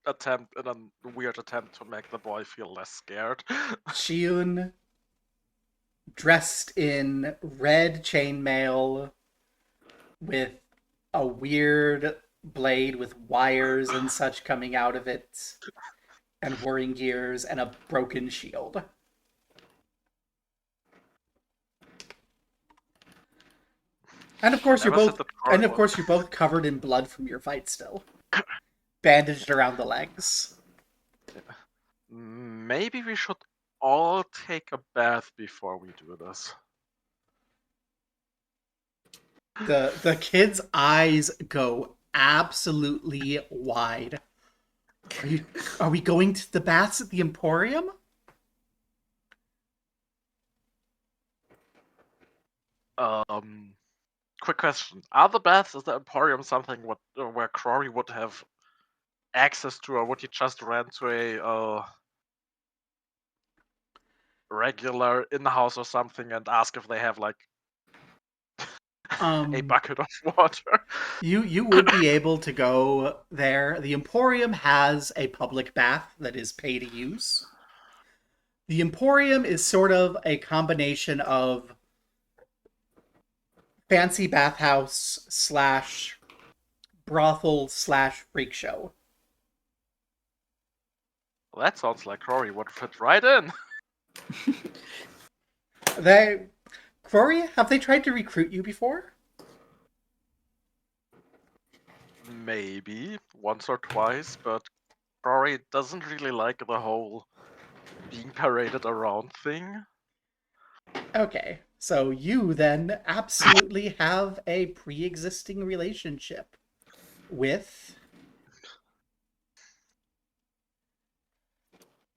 in a weird attempt to make the boy feel less scared. Shion, dressed in red chainmail with a weird blade with wires and such coming out of it, and whirring gears, and a broken shield. And of course, you're both covered in blood from your fight still, bandaged around the legs. Maybe we should all take a bath before we do this. The kid's eyes go absolutely wide. Are we going to the baths at the Emporium? Quick question: are the baths at the Emporium something where Crory would have access to, or would he just rent to a regular in-house or something and ask if they have like a bucket of water? You would be able to go there. The Emporium has a public bath that is pay to use. The Emporium is sort of a combination of fancy bathhouse slash brothel slash freak show. Well, that sounds like Rory would fit right in. Rory, have they tried to recruit you before? Maybe once or twice, but Rory doesn't really like the whole being paraded around thing. Okay, so you then absolutely have a pre-existing relationship with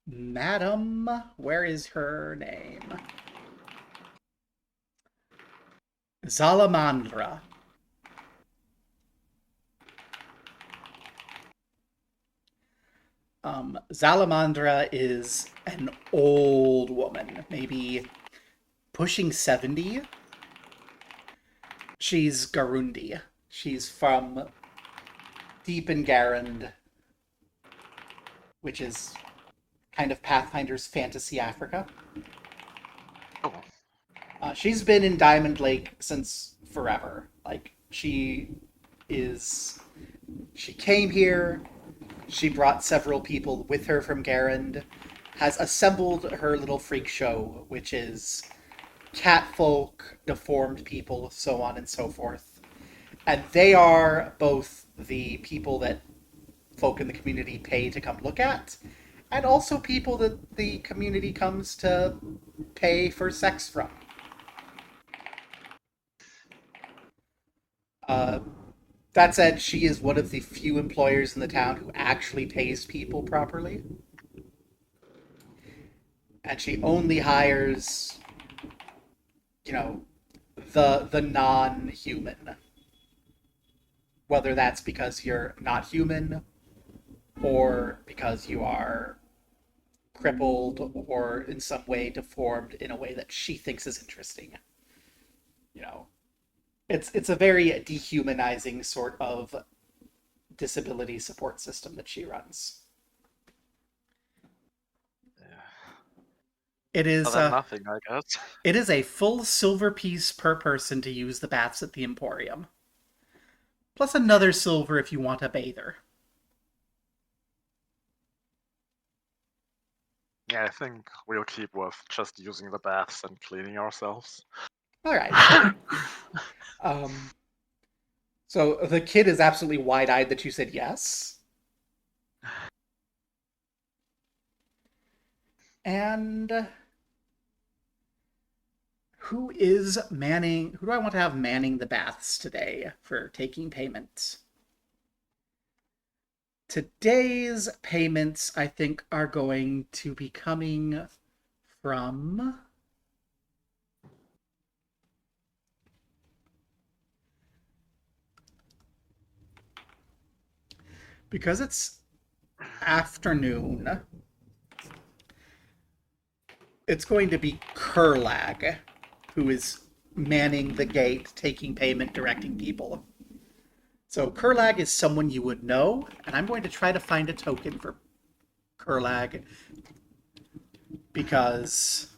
Madam, where is her name? Zalamandra. Zalamandra is an old woman, maybe pushing 70. She's Garundi. She's from deep in Garand, which is kind of Pathfinder's fantasy Africa. Oh. She's been in Diamond Lake since forever. She came here, she brought several people with her from Garand, has assembled her little freak show, which is catfolk, deformed people, so on and so forth. And they are both the people that folk in the community pay to come look at, and also people that the community comes to pay for sex from. That said, she is one of the few employers in the town who actually pays people properly. And she only hires, the non-human. Whether that's because you're not human, or because you are crippled, or in some way deformed in a way that she thinks is interesting. It's a very dehumanizing sort of disability support system that she runs. It is nothing, I guess. It is a full silver piece per person to use the baths at the Emporium. Plus another silver if you want a bather. Yeah, I think we'll keep with just using the baths and cleaning ourselves. All right. So the kid is absolutely wide-eyed that you said yes. And Who is manning? Who do I want to have manning the baths today for taking payments? Today's payments, I think, are going to be coming from. Because it's afternoon, it's going to be Kurlag, who is manning the gate, taking payment, directing people. So Kurlag is someone you would know, and I'm going to try to find a token for Kurlag because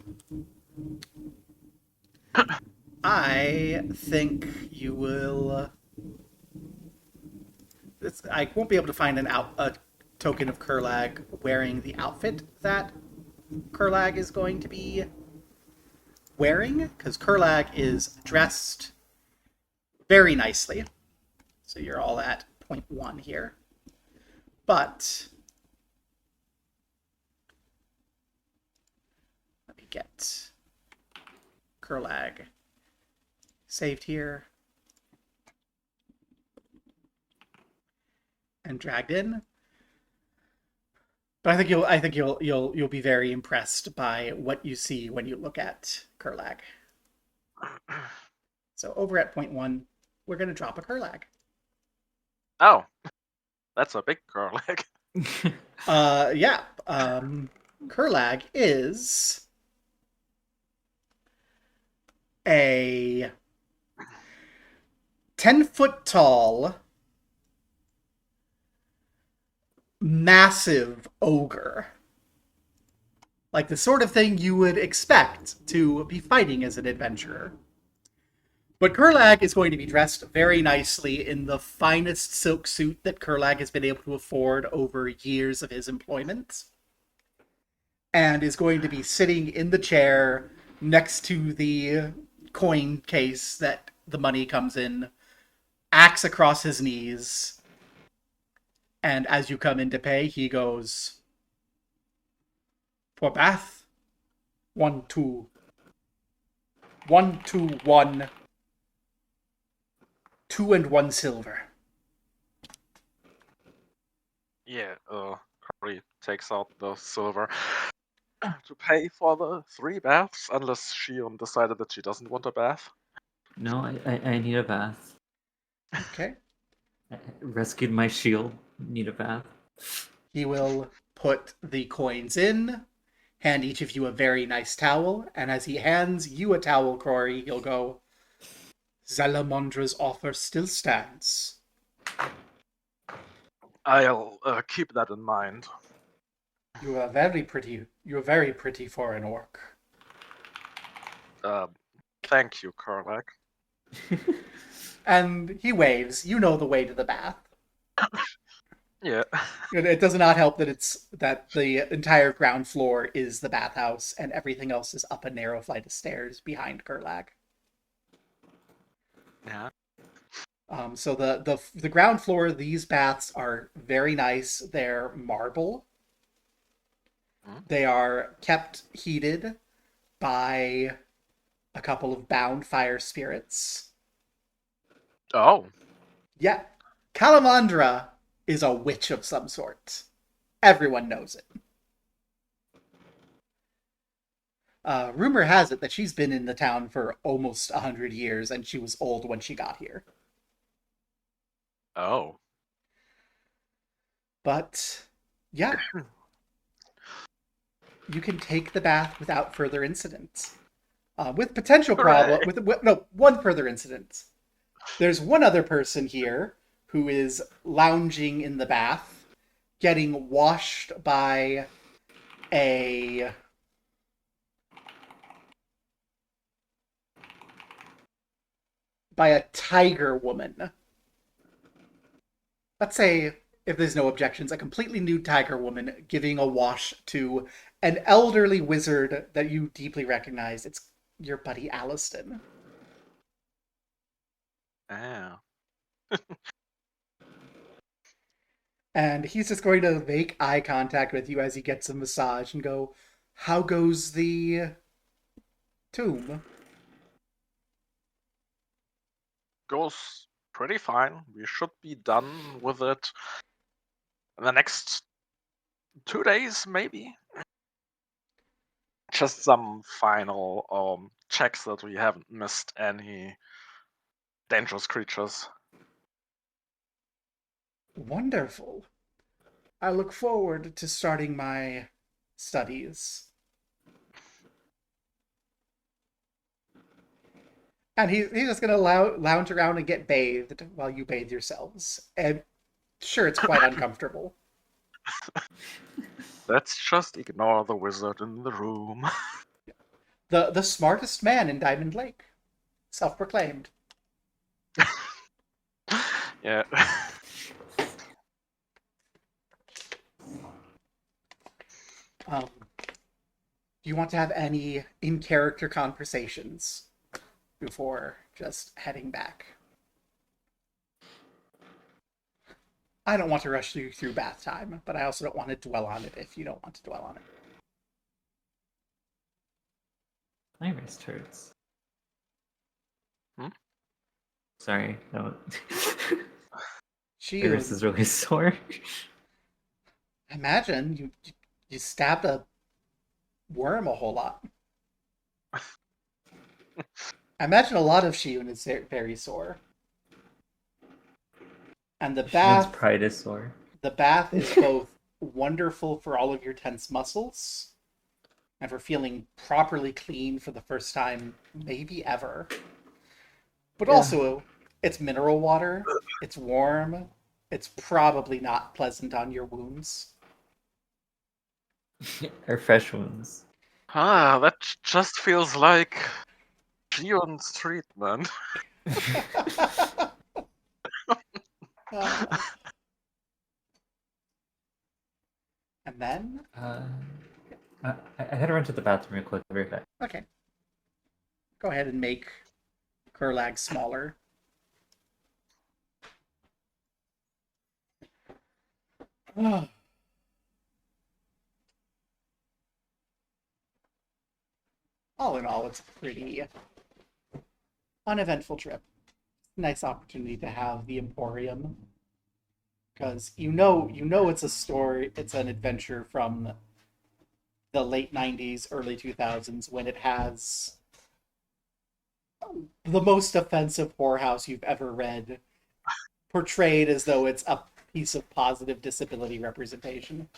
I think you will. I won't be able to find a token of Kurlag wearing the outfit that Kurlag is going to be wearing, because Kurlag is dressed very nicely. So you're all at 0.1 here. But let me get Kurlag saved here and dragged in. But I think you'll be very impressed by what you see when you look at Kurlag. So over at 0.1, we're going to drop a Kurlag. Oh, that's a big Kurlag. Yeah. Kurlag is a 10-foot tall, massive ogre. Like the sort of thing you would expect to be fighting as an adventurer. But Kurlag is going to be dressed very nicely in the finest silk suit that Kurlag has been able to afford over years of his employment. And is going to be sitting in the chair next to the coin case that the money comes in, axe across his knees. And as you come in to pay, he goes, "For bath, 1, 2. 1, 2, 1. 2 and 1 silver." Yeah, Cory takes out the silver to pay for the 3 baths, unless Shion decided that she doesn't want a bath. No, I need a bath. Okay. I rescued my shield. Need a bath. He will put the coins in, hand each of you a very nice towel, and as he hands you a towel, Cory, he'll go, "Zalamondra's offer still stands." I'll keep that in mind. You are very pretty. You're very pretty for an orc. Thank you, Karlak. And he waves. You know the way to the bath. Yeah. It does not help that the entire ground floor is the bathhouse and everything else is up a narrow flight of stairs behind Kurlag. Yeah. So the ground floor, these baths are very nice. They're marble. They are kept heated by a couple of bound fire spirits. Oh. Yeah. Calamandra is a witch of some sort. Everyone knows it. Rumor has it that she's been in the town for almost 100 years, and she was old when she got here. Oh. But, yeah. You can take the bath without further incident. With potential problem... No, one further incident. There's one other person here who is lounging in the bath, getting washed by a tiger woman. Let's say, if there's no objections, a completely nude tiger woman giving a wash to an elderly wizard that you deeply recognize. It's your buddy Aliston. Oh. And he's just going to make eye contact with you as he gets a massage and go, "How goes the tomb?" goes pretty fine. We should be done with it in the next 2 days, maybe. Just some final checks that we haven't missed any dangerous creatures. Wonderful. I look forward to starting my studies. And he's just going to lounge around and get bathed while you bathe yourselves. And sure, it's quite uncomfortable. Let's just ignore the wizard in the room. The smartest man in Diamond Lake. Self-proclaimed. Yeah. Do you want to have any in-character conversations before just heading back? I don't want to rush you through bath time, but I also don't want to dwell on it if you don't want to dwell on it. My wrist hurts. Hmm? Sorry, no. My Shield, wrist is really sore. imagine you stabbed a worm a whole lot. I imagine a lot of Shion is very sore. And the Shion's bath pride is sore. the bath is both wonderful for all of your tense muscles and for feeling properly clean for the first time maybe ever. But Yeah. also it's mineral water, it's warm, it's probably not pleasant on your wounds. Or fresh wounds. That just feels like Gion's treatment. And then I had to run to the bathroom real quick. I'll be right back. okay. Go ahead and make Kurlag smaller. All in all, it's a pretty uneventful trip. Nice opportunity to have the Emporium, because you know it's a story, it's an adventure from the late 90s, early 2000s, when it has the most offensive whorehouse you've ever read, portrayed as though it's a piece of positive disability representation.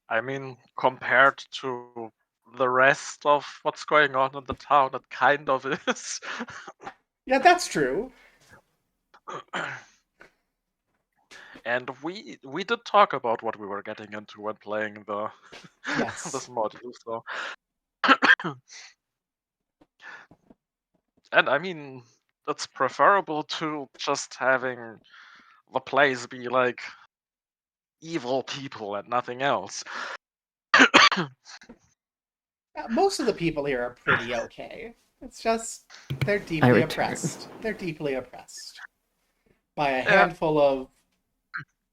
I mean, compared to the rest of what's going on in the town, it kind of is. Yeah, that's true. And we did talk about what we were getting into when playing the Yes. this module, so and I mean it's preferable to just having the place be like evil people and nothing else. Most of the people here are pretty okay. It's just they're I deeply return. oppressed. They're deeply oppressed by a Yeah. handful of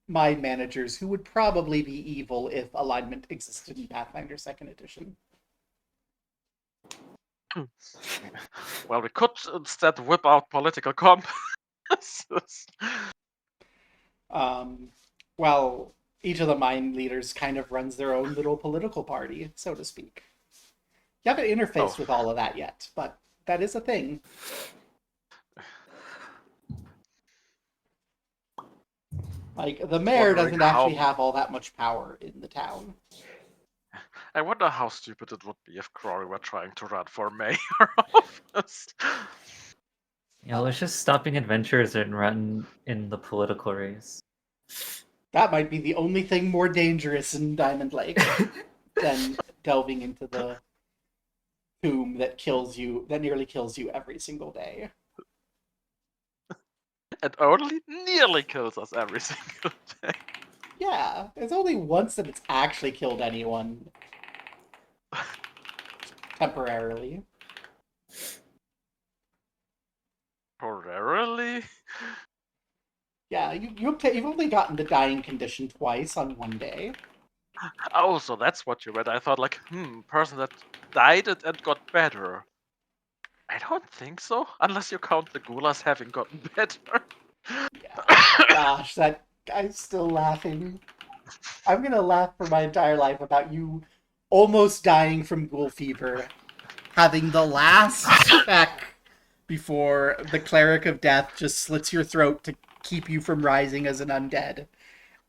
my managers who would probably be evil if alignment existed in Pathfinder 2nd Edition. Well, we could instead whip out political compasses. Well, each of the mine leaders kind of runs their own little political party, so to speak. You haven't interfaced with all of that yet, but that is a thing. Like, the mayor Wondering doesn't how- actually have all that much power in the town. I wonder how stupid it would be if Crory were trying to run for mayor of this. Yeah, let's just stop being adventurers and run in the political race. That might be the only thing more dangerous in Diamond Lake than delving into the tomb that nearly kills you every single day. It only nearly kills us every single day. Yeah, it's only once that it's actually killed anyone temporarily. Temporarily? Yeah, you've only gotten the dying condition twice on one day. Oh, so that's what you read. I thought like, person that died and got better. I don't think so, unless you count the Gulas having gotten better. Yeah. Gosh, that guy's still laughing. I'm gonna laugh for my entire life about you almost dying from ghoul fever, having the last check before the cleric of death just slits your throat to keep you from rising as an undead,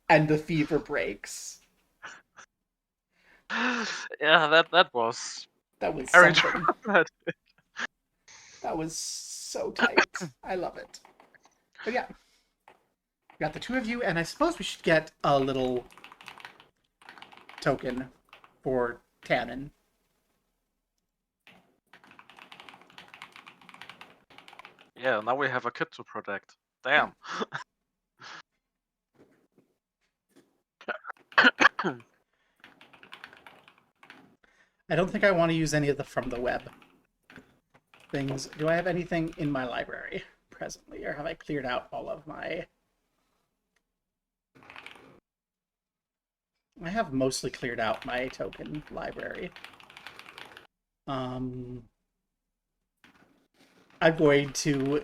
and the fever breaks. Yeah, that was That was very something. dramatic. That was so tight. I love it. But yeah, we got the two of you, and I suppose we should get a little token for Tannen. Yeah, now we have a kid to protect. Damn. I don't think I want to use any of the from the web things. Do I have anything in my library presently, or have I cleared out all of my... I have mostly cleared out my token library. I'm going to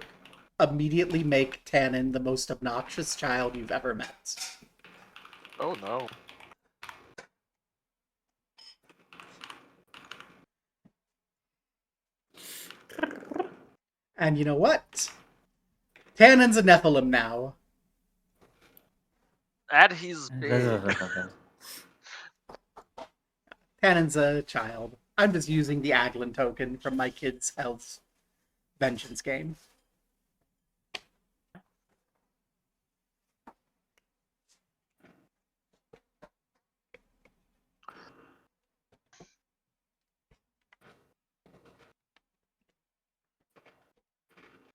immediately make Tannen the most obnoxious child you've ever met. Oh no. And you know what? Tannen's a Nephilim now. And he's big. Tannen's a child. I'm just using the Aglin token from my kid's health vengeance game.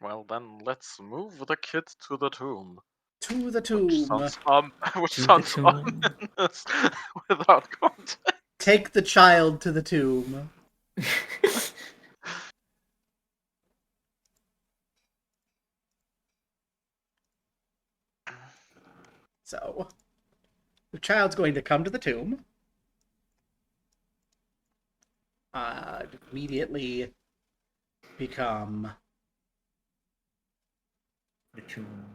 Well, then let's move the kid to the tomb. To the Which tomb. sounds which To the sounds tomb. ominous without context. Take the child to the tomb. So, the child's going to come to the tomb. Immediately become The tomb.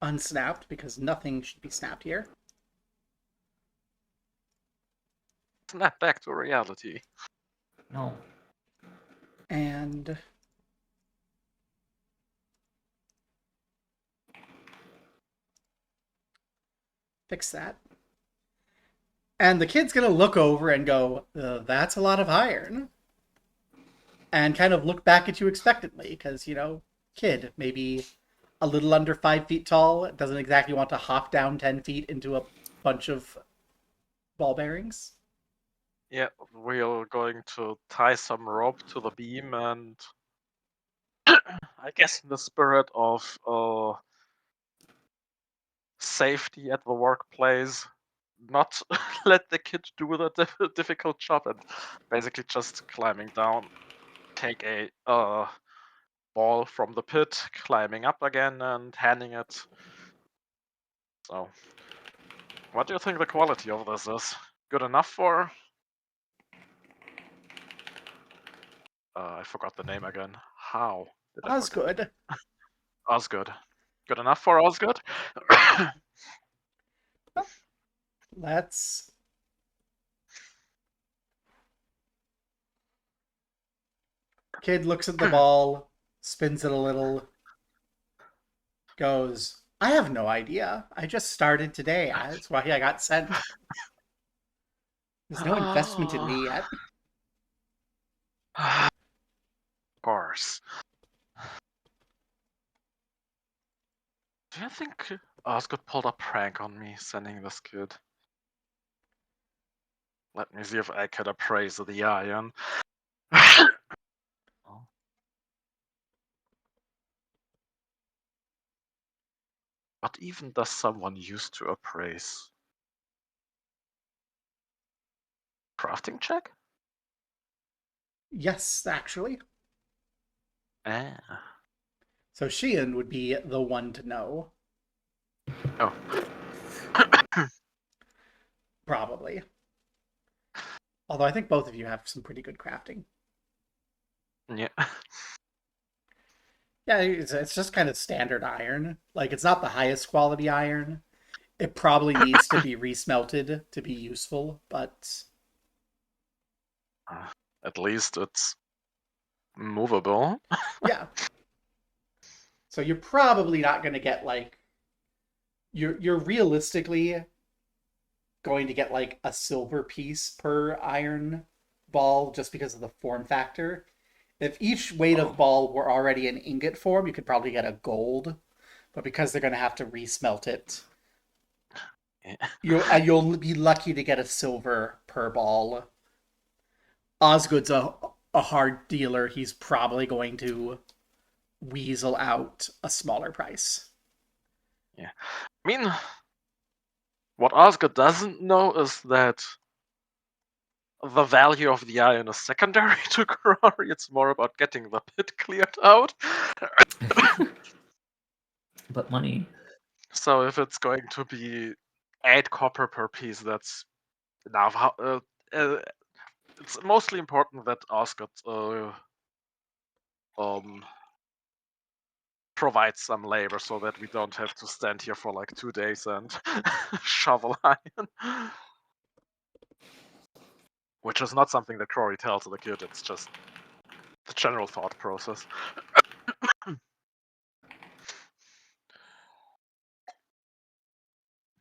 unsnapped because nothing should be snapped here. Snap back to reality. No. And fix that. And the kid's going to look over and go, that's a lot of iron. And kind of look back at you expectantly because, you know, kid, maybe a little under 5 feet tall, doesn't exactly want to hop down 10 feet into a bunch of ball bearings. Yeah, we're going to tie some rope to the beam and I guess in the spirit of safety at the workplace, not let the kid do the difficult job and basically just climbing down, take a ball from the pit, climbing up again and handing it. So, what do you think the quality of this is? Good enough for? I forgot the name again. How did I forget? Osgood. Osgood. Good enough for Osgood? Let's... Kid looks at the ball, spins it a little, goes, I have no idea. I just started today. That's why I got sent. There's no investment in me yet. Of course. Do you think Osgood pulled a prank on me sending this kid? Let me see if I could appraise the iron. Oh. What even does someone use to appraise? Crafting check? Yes, actually. Ah. So Sheehan would be the one to know. Oh. Probably. Although I think both of you have some pretty good crafting. Yeah. Yeah, it's just kind of standard iron. Like, it's not the highest quality iron. It probably needs to be resmelted to be useful, but At least it's movable. yeah. So you're probably not going to get like you're realistically going to get like a silver piece per iron ball just because of the form factor. If each weight of ball were already in ingot form, you could probably get a gold, but because they're going to have to resmelt it, you'll be lucky to get a silver per ball. Osgood's a hard dealer. He's probably going to weasel out a smaller price. Yeah. I mean, what Osgood doesn't know is that the value of the iron is secondary to Karari. It's more about getting the pit cleared out. But money. So if it's going to be 8 copper per piece, that's enough. It's mostly important that Osgood provides some labor so that we don't have to stand here for like 2 days and shovel iron. Which is not something that Crory tells the kid, it's just the general thought process.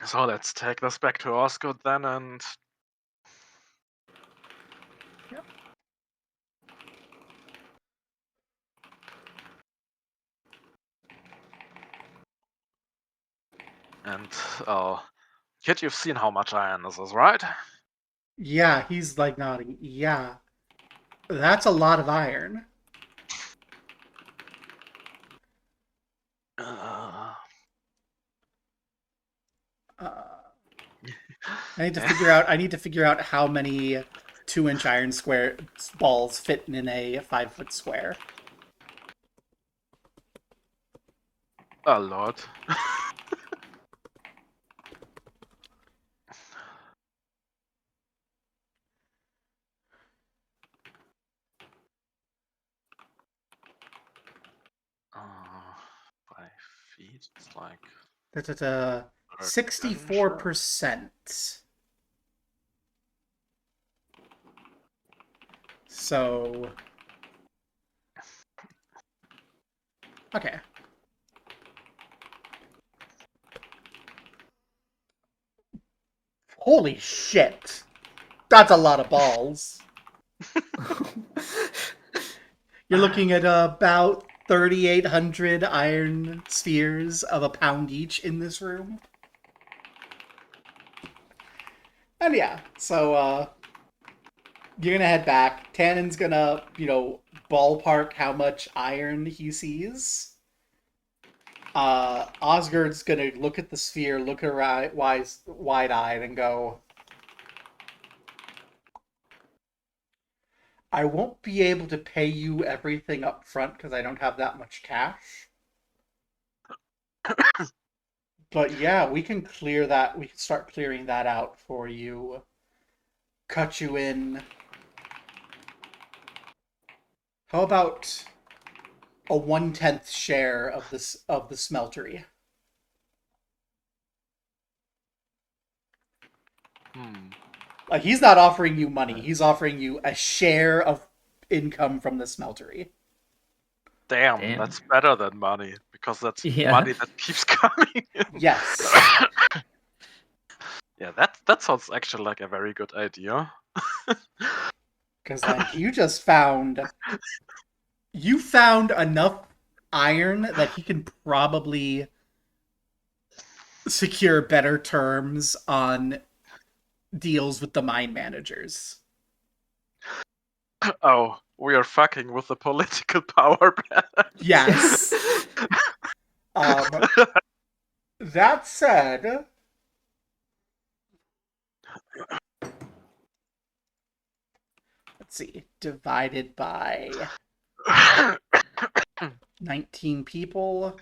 So let's take this back to Osgood then and... Yep. And, Kid, you've seen how much iron this is, right? Yeah, he's like nodding. Yeah, that's a lot of iron. Uh, I need to figure out. I need to figure out how many 2-inch iron square balls fit in a 5-foot square. a lot. uh, 5 feet, it's like... 64%. So, okay. Holy shit. That's a lot of balls. You're looking at about 3,800 iron spheres of a pound each in this room. And yeah, so you're gonna head back. Tannen's gonna, ballpark how much iron he sees. Osgurd's gonna look at the sphere, look around wide-eyed, and go, I won't be able to pay you everything up front because I don't have that much cash. But yeah, we can clear that. We can start clearing that out for you. Cut you in. How about a 1/10 share of the smeltery? Like, he's not offering you money. He's offering you a share of income from the smeltery. Damn, that's better than money, because that's Yeah. money that keeps coming in. Yes. Yeah, that sounds actually like a very good idea. Because like you found enough iron that he can probably secure better terms on deals with the mine managers. Oh, we are fucking with the political power balance. Yes. That said, let's see, divided by 19 people.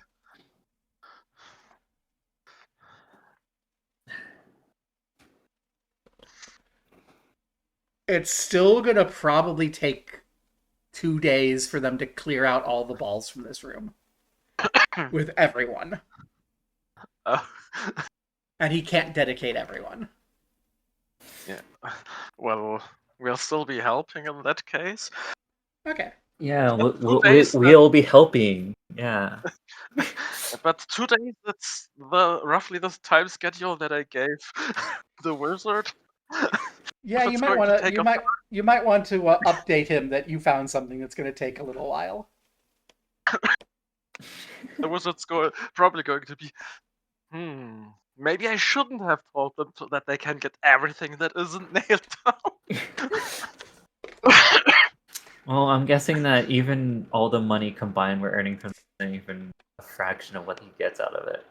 It's still gonna probably take 2 days for them to clear out all the balls from this room with everyone. Uh, And he can't dedicate everyone. yeah. Well, we'll still be helping in that case. Okay. Yeah, But we'll be helping. Yeah. But 2 days, that's roughly the time schedule that I gave the wizard. Yeah, If you it's might going want to to. take a You might want to update him that you found something that's going to take a little while. the wizard's probably going to be, maybe I shouldn't have told them that they can get everything that isn't nailed down. Well, I'm guessing that even all the money combined we're earning from this isn't even a fraction of what he gets out of it.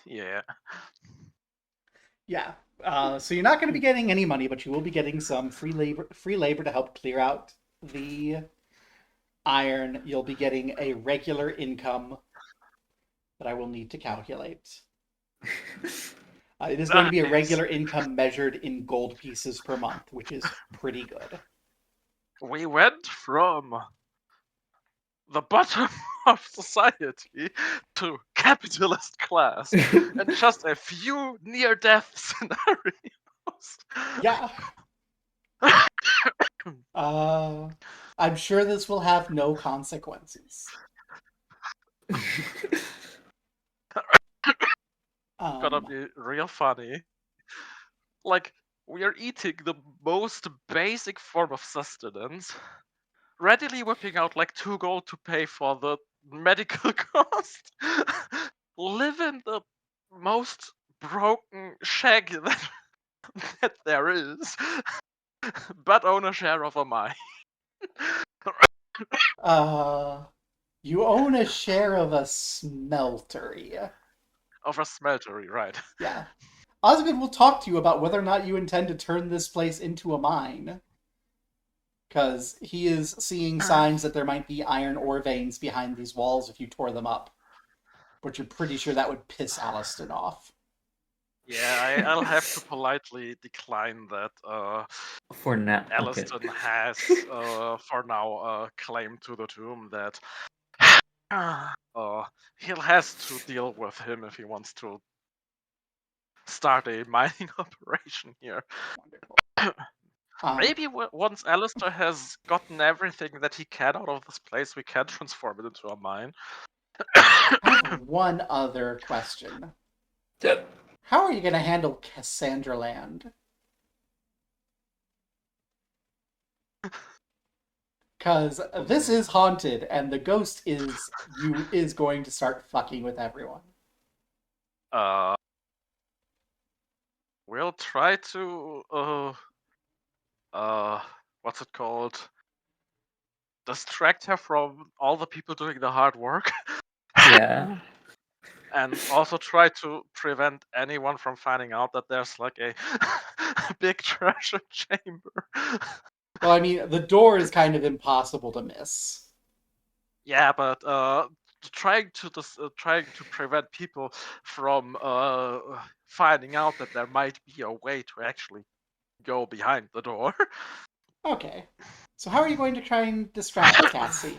Yeah. Yeah. So you're not going to be getting any money, but you will be getting some free labor to help clear out the iron. You'll be getting a regular income that I will need to calculate. It is going to be a Nice. regular income measured in gold pieces per month, which is pretty good. We went from the bottom of society to capitalist class in just a few near-death scenarios. Yeah. I'm sure this will have no consequences. Gonna be real funny. Like, we are eating the most basic form of sustenance, readily whipping out like 2 gold to pay for the medical cost, live in the most broken shack that there is, but own a share of a mine. You own a share of a smeltery. Of a smeltery, right. Yeah. Osgood will talk to you about whether or not you intend to turn this place into a mine. Because he is seeing signs that there might be iron ore veins behind these walls if you tore them up. But you're pretty sure that would piss Alliston off. Yeah, I'll have to politely decline that. For now, Alliston okay. has, for now, a claim to the tomb that he'll has to deal with him if he wants to start a mining operation here. Wonderful. Maybe once Alistair has gotten everything that he can out of this place, we can transform it into a mine. I have one other question. How are you going to handle Cassandra Land? Because this is haunted, and the ghost is going to start fucking with everyone. We'll try to what's it called? Distract her from all the people doing the hard work. Yeah. And also try to prevent anyone from finding out that there's like a big treasure chamber. Well, I mean, the door is kind of impossible to miss. Yeah, but trying to prevent people from finding out that there might be a way to actually go behind the door. Okay. So how are you going to try and distract Cassie?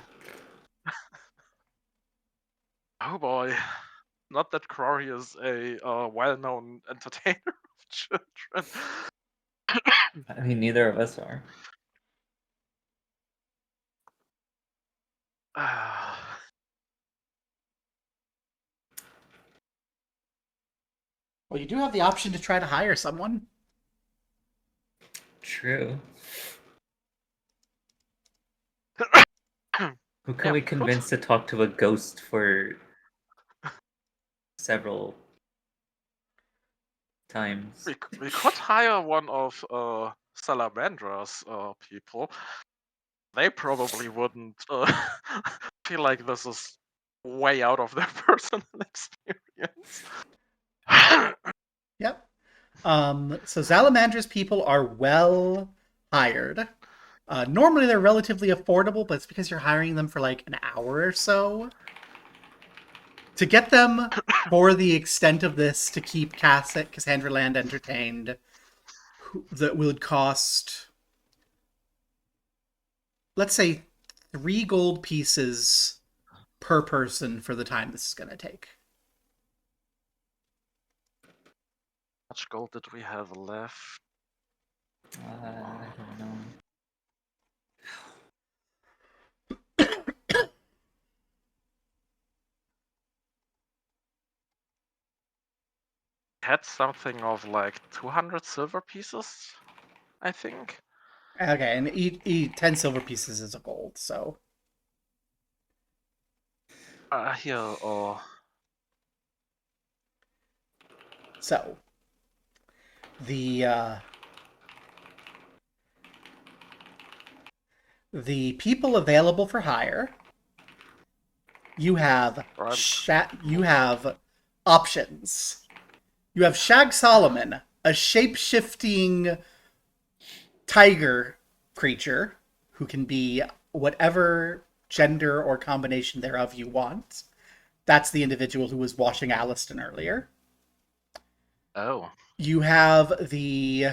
Oh boy. Not that Crory is a well-known entertainer of children. I mean, neither of us are. Well, you do have the option to try to hire someone. True. Who can Yeah, we convince to talk to a ghost for several times? we could hire one of Salamandra's people. They probably wouldn't feel like this is way out of their personal experience. Yep. So Salamandra's people are well hired. Normally they're relatively affordable, but it's because you're hiring them for like an hour or so. To get them for the extent of this to keep Cassandra Land entertained, that would cost let's say 3 gold pieces per person for the time this is going to take. How much gold did we have left? I don't know. Had something of like 200 silver pieces, I think. Okay, and 10 silver pieces is a gold, so. Here, oh. So. The people available for hire, you have Right. you have options. You have Shag Solomon, a shape-shifting tiger creature who can be whatever gender or combination thereof you want. That's the individual who was washing Aliston earlier. Oh. You have the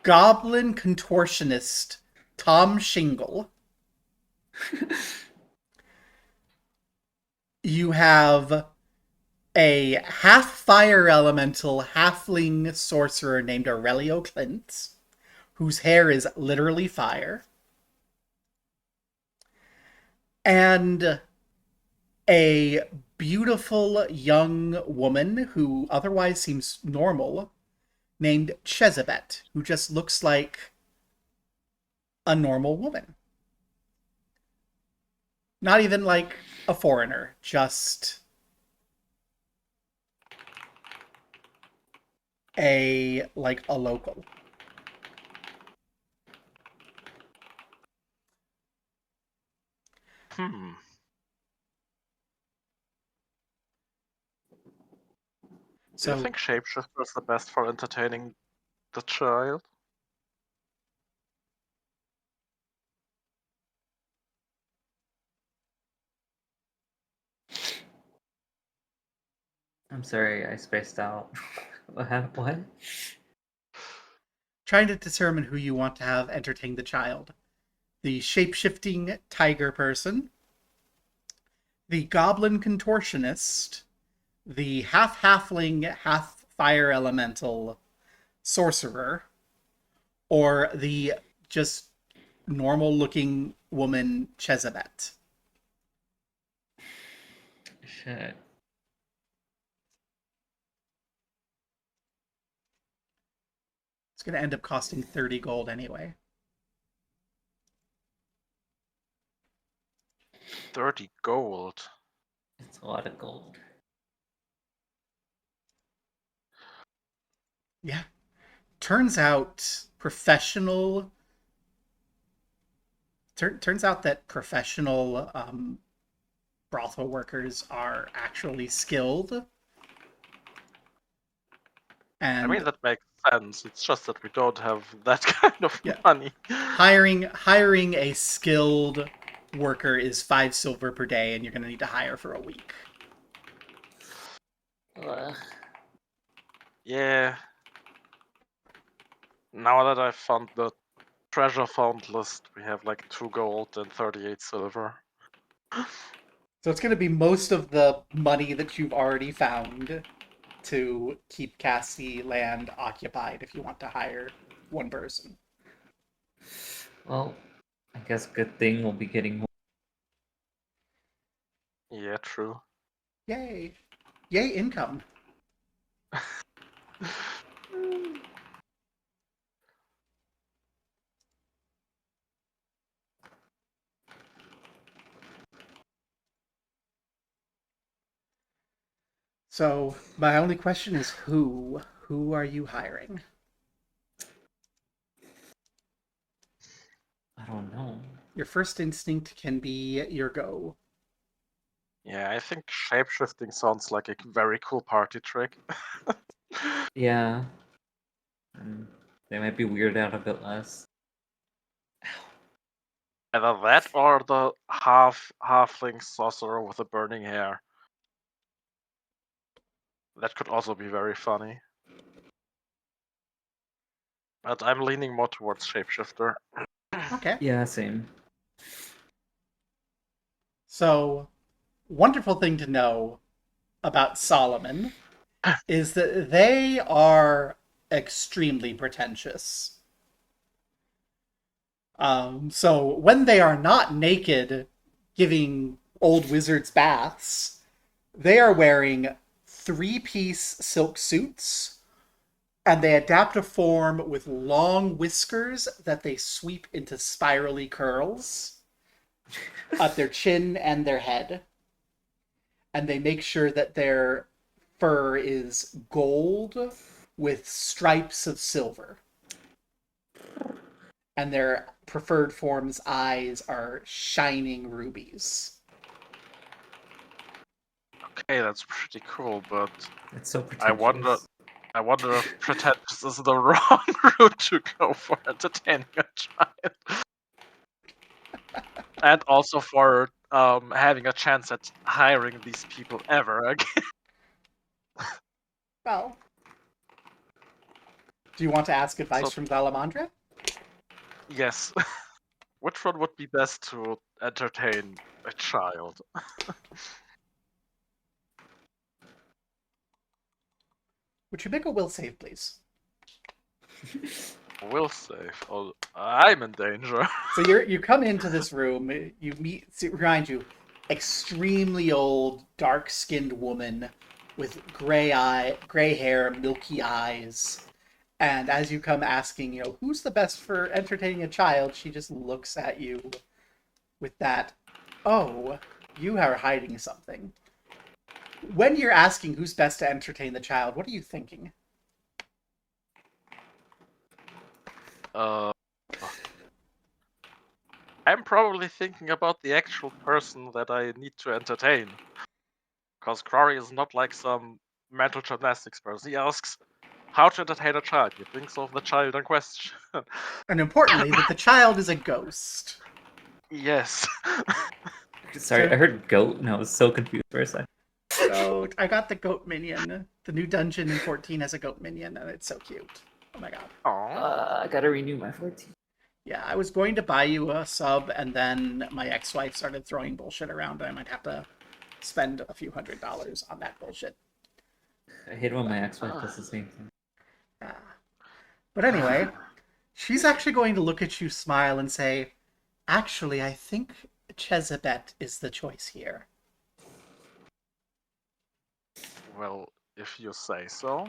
goblin contortionist Tom Shingle. You have a half fire elemental halfling sorcerer named Aurelio Clint, whose hair is literally fire. And a beautiful young woman who otherwise seems normal named Chezabet, who just looks like a normal woman. Not even like a foreigner, just a local. Hmm. Do you So think shapeshifter is the best for entertaining the child? I'm sorry, I spaced out. What? trying to determine who you want to have entertain the child. The shape-shifting tiger person, the goblin contortionist, the half halfling, half fire elemental sorcerer, or the just normal looking woman Chezabet. Shit. It's going to end up costing 30 gold anyway. 30 gold. It's a lot of gold. Yeah. Turns out turns out that professional brothel workers are actually skilled. I mean, And that makes sense. It's just that we don't have that kind of yeah, money. hiring a skilled worker is 5 silver per day, and you're going to need to hire for a week. Ugh. Yeah. Now that I've found the treasure found list, we have like 2 gold and 38 silver. So it's going to be most of the money that you've already found to keep Cassie land occupied if you want to hire one person. Well, I guess good thing we'll be getting more. Yeah, true. Yay! Yay, income. So my only question is who? Who are you hiring? I don't know. Your first instinct can be your go. Yeah, I think shapeshifting sounds like a very cool party trick. Yeah. And they might be weirded out a bit less. Either that or the halfling sorcerer with the burning hair. That could also be very funny. But I'm leaning more towards shapeshifter. Okay. Yeah, same. So, wonderful thing to know about Solomon is that they are extremely pretentious. So when they are not naked giving old wizards baths, they are wearing three-piece silk suits, and they adapt a form with long whiskers that they sweep into spirally curls at their chin and their head. And they make sure that their fur is gold with stripes of silver. And their preferred form's eyes are shining rubies. Okay, that's pretty cool, but It's so I wonder pretentious. if pretentious is the wrong route to go for entertaining a child. And also for having a chance at hiring these people ever again. Well, do you want to ask advice So, from Salamandra? yes. Which one would be best to entertain a child? Would you make a will save, please? Will save. Oh, I'm in danger. So you come into this room, you meet, remind you, extremely old, dark-skinned woman with gray hair, milky eyes. And as you come asking, who's the best for entertaining a child, she just looks at you with that, oh, you are hiding something. When you're asking who's best to entertain the child, what are you thinking? Uh, I'm probably thinking about the actual person that I need to entertain. Because Crory is not like some mental gymnastics person. He asks how to entertain a child. He thinks of the child in question. And importantly, that the child is a ghost. Yes. Sorry, So- I heard goat and I was so confused for a second. Goat. I got the goat minion. The new dungeon in 14 has a goat minion, and it's so cute. Oh my god. Aww. I gotta renew my 14. Yeah, I was going to buy you a sub, and then my ex-wife started throwing bullshit around, and I might have to spend a few $100s on that bullshit. I hate when my ex-wife does the same thing. Ah. But anyway, she's actually going to look at you, smile, and say, actually, I think Chezabet is the choice here. Well, if you say so.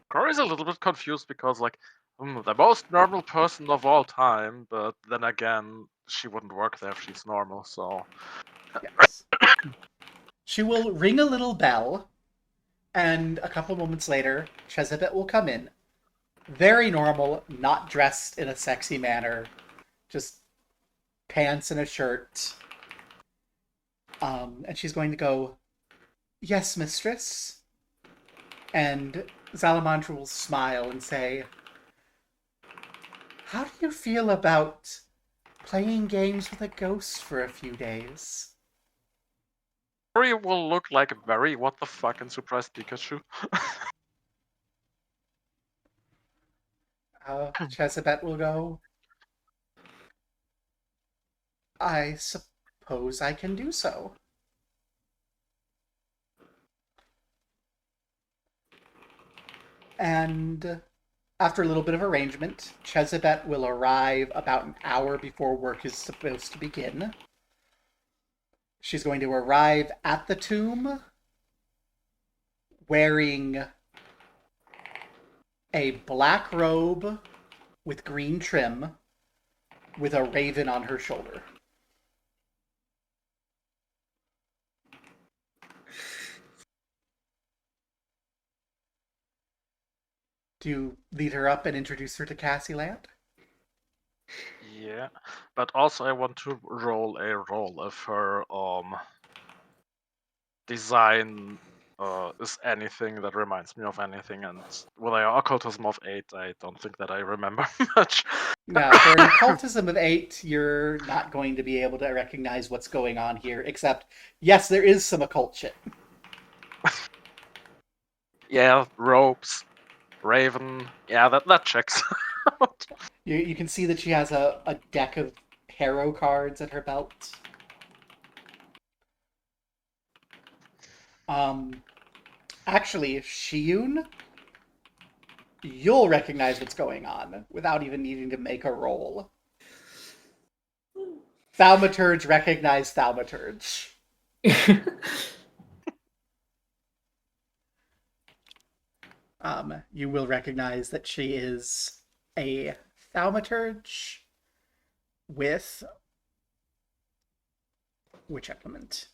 Crory's a little bit confused because, like, the most normal person of all time, but then again, she wouldn't work there if she's normal, so. Yes. She will ring a little bell, and a couple moments later, Chezabet will come in. Very normal, not dressed in a sexy manner, just pants and a shirt. And she's going to go, yes, mistress. And Salamandra will smile and say, how do you feel about playing games with a ghost for a few days? Crory will look like very what the fuck and surprised Pikachu. Chezabet will go, I suppose I can do so. And after a little bit of arrangement, Chezabet will arrive about an hour before work is supposed to begin. She's going to arrive at the tomb wearing a black robe with green trim with a raven on her shoulder. Do you lead her up and introduce her to Cassieland? Yeah, but also I want to roll a roll of her design is anything that reminds me of anything, and with an occultism of 8, I don't think that I remember much. Now, for an occultism of 8, you're not going to be able to recognize what's going on here, except, yes, there is some occult shit. Yeah, ropes, Raven. Yeah, that checks out. You can see that she has a deck of Harrow cards at her belt. Actually, Shiyun, you'll recognize what's going on without even needing to make a roll. Thaumaturge recognize Thaumaturge. You will recognize that she is a Thaumaturge with which element?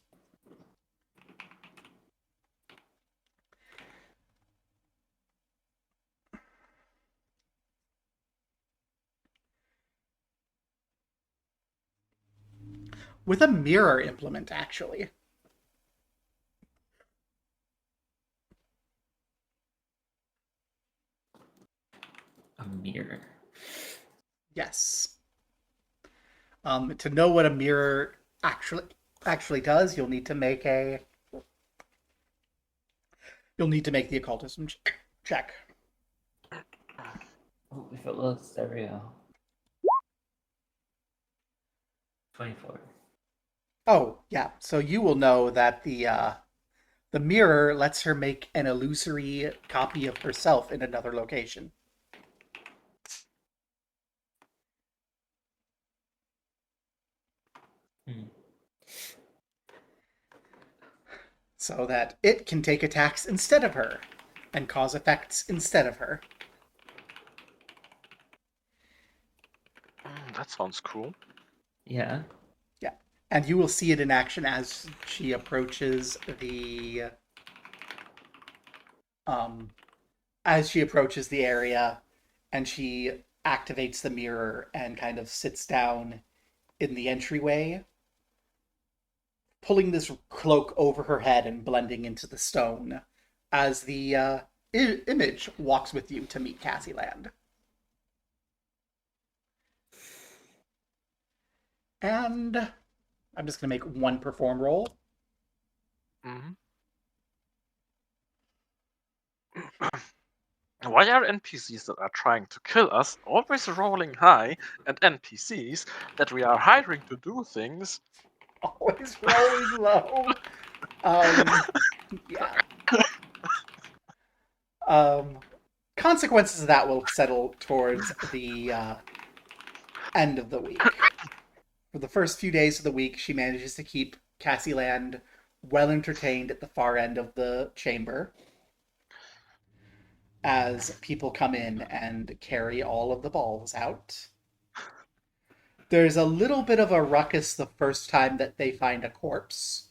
With a mirror implement, actually. A mirror. Yes. To know what a mirror actually does, you'll need to make the occultism check. Oh, if it was stereo. 24. Oh, yeah. So you will know that the mirror lets her make an illusory copy of herself in another location. Hmm. So that it can take attacks instead of her and cause effects instead of her. That sounds cool. Yeah. Yeah. And you will see it in action as she approaches the area and she activates the mirror and kind of sits down in the entryway, pulling this cloak over her head and blending into the stone as the image walks with you to meet Cassieland. And I'm just going to make one perform roll. Mm-hmm. Why are NPCs that are trying to kill us always rolling high, and NPCs that we are hiring to do things Always rolling low. Yeah. Consequences of that will settle towards the end of the week. For the first few days of the week, she manages to keep Cassieland well entertained at the far end of the chamber as people come in and carry all of the balls out. There's a little bit of a ruckus the first time that they find a corpse.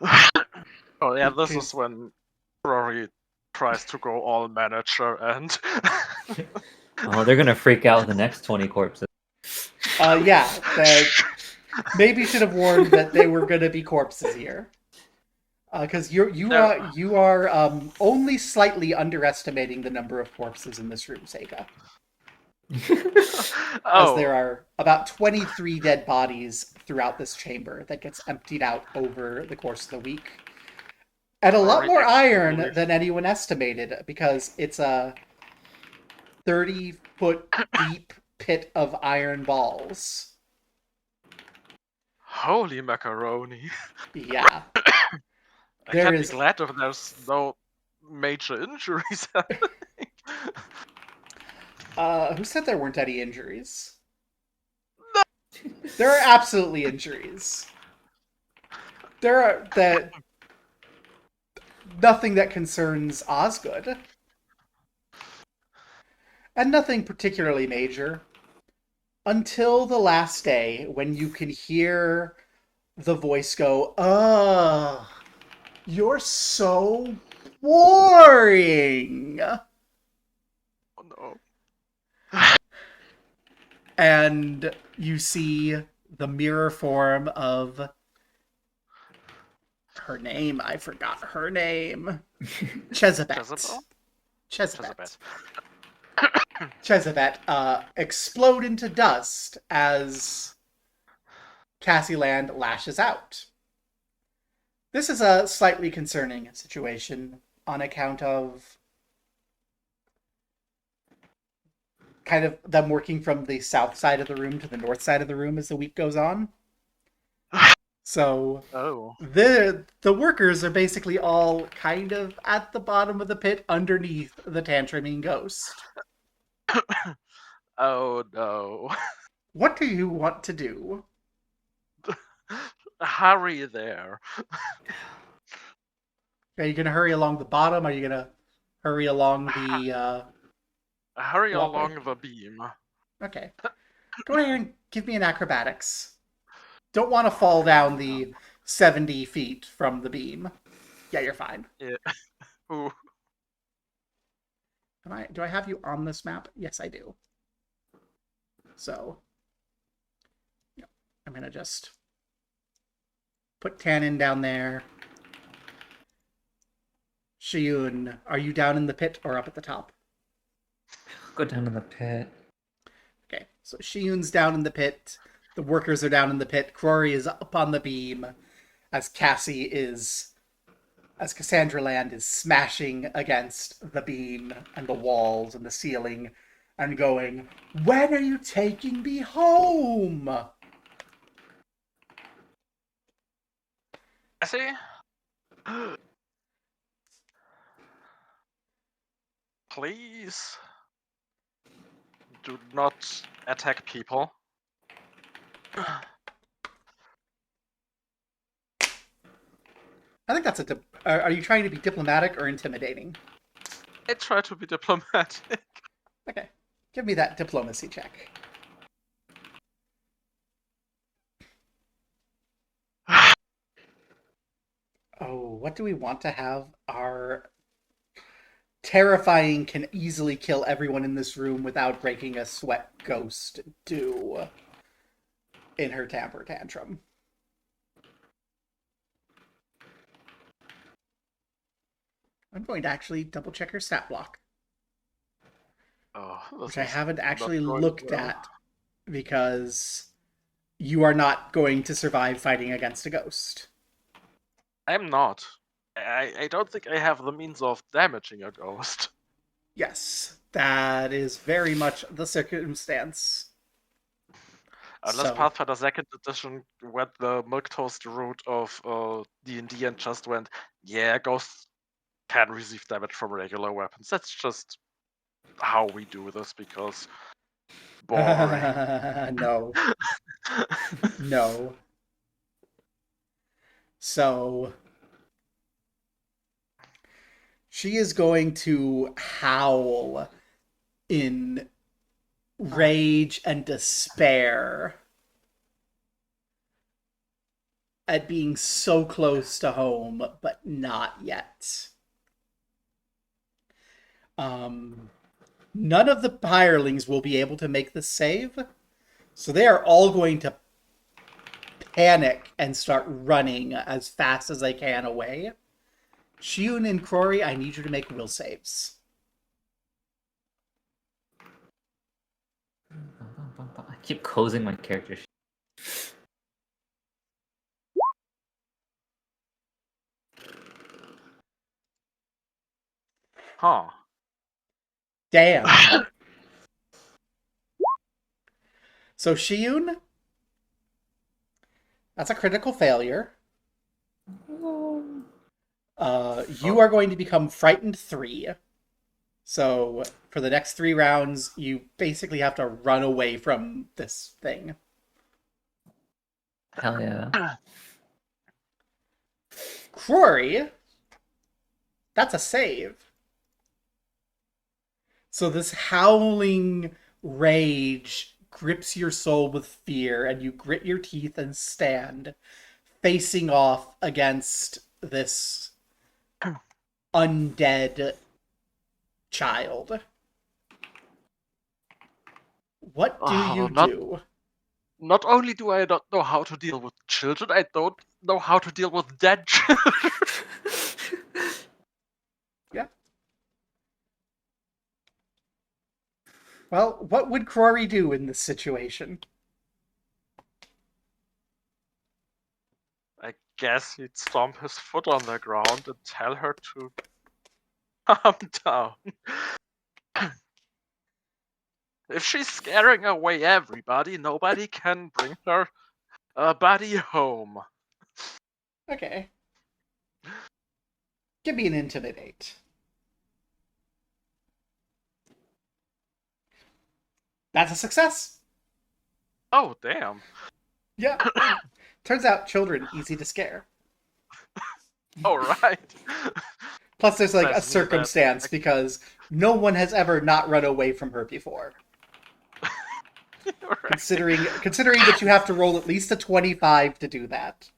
Oh yeah, this Because is when Rory tries to go all manager and Oh, they're gonna freak out with the next 20 corpses. yeah, that maybe should have warned that they were going to be corpses here. Because you are only slightly underestimating the number of corpses in this room, Seika. As there oh, are about 23 dead bodies throughout this chamber that gets emptied out over the course of the week. And a lot Rory more actually iron than anyone estimated, because it's a 30-foot deep pit of iron balls. holy macaroni. Yeah. I There can't be is glad if there's no major injuries happening. who said there weren't any injuries? There are absolutely injuries. There are that nothing that concerns Osgood. And nothing particularly major. Until the last day when you can hear the voice go, "Ugh, you're so boring." Oh no. And you see the mirror form of her name. I forgot her name. Chezabet. Jezebel. Chezabet explode into dust as Cassieland lashes out. This is a slightly concerning situation on account of kind of them working from the south side of the room to the north side of the room as the week goes on. So Oh. the workers are basically all kind of at the bottom of the pit underneath the tantruming ghost. Oh no. What do you want to do? Hurry there. Are you going to hurry along the bottom? Are you going to hurry along the Hurry walkway? along the beam. Okay. Go ahead and give me an acrobatics. Don't want to fall down the 70 feet from the beam. Yeah, you're fine. Yeah. Ooh. Do I have you on this map? Yes, I do. So, I'm going to just put Tannen down there. Shiyun, are you down in the pit or up at the top? Go down in the pit. Okay, so Shiyun's down in the pit. The workers are down in the pit. Crory is up on the beam as Cassandra Land is smashing against the beam and the walls and the ceiling and going, "When are you taking me home?" I see. Please do not attack people. I think that's are you trying to be diplomatic or intimidating? I try to be diplomatic. Okay, give me that diplomacy check. Oh, what do we want to have our terrifying can easily kill everyone in this room without breaking a sweat ghost do in her temper tantrum? I'm going to actually double check her stat block, Oh, which I haven't not actually going looked well. at because you are not going to survive fighting against a ghost. I'm not. I don't think I have the means of damaging a ghost. Yes, that is very much the circumstance. Unless So, Pathfinder 2nd Edition went the milquetoast route of D&D and just went, yeah, ghosts can receive damage from regular weapons. That's just how we do this because boring. no, no. So, she is going to howl in rage and despair at being so close to home, but not yet. None of the hirelings will be able to make the save, so they are all going to panic and start running as fast as they can away. Shiyun and Crory, I need you to make will saves. I keep closing my character. Huh. Damn. So Shiyun, that's a critical failure. You are going to become frightened 3. So for the next 3 rounds, you basically have to run away from this thing. Hell yeah. Crory, that's a save. So this howling rage grips your soul with fear, and you grit your teeth and stand facing off against this undead child. What do you do? Not only do I not know how to deal with children, I don't know how to deal with dead children. Yeah. Well, what would Crory do in this situation? I guess he'd stomp his foot on the ground and tell her to calm down. If she's scaring away everybody, nobody can bring her body home. Okay. Give me an intimidate. That's a success. Oh, damn. Yeah. Turns out children easy to scare. All right. Plus, there's like a Says me that circumstance because no one has ever not run away from her before. Right. Considering that you have to roll at least a 25 to do that.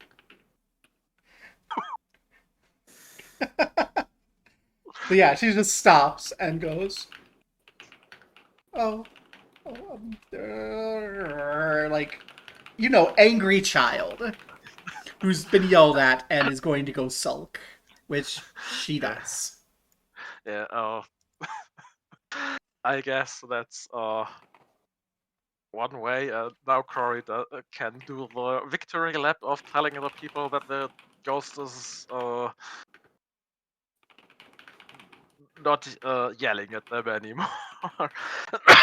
So yeah, she just stops and goes, "Oh, like, angry child who's been yelled at and is going to go sulk," which she does. Yeah. Oh. I guess that's one way. Now Cory can do the victory lap of telling the people that the ghost is not yelling at them anymore.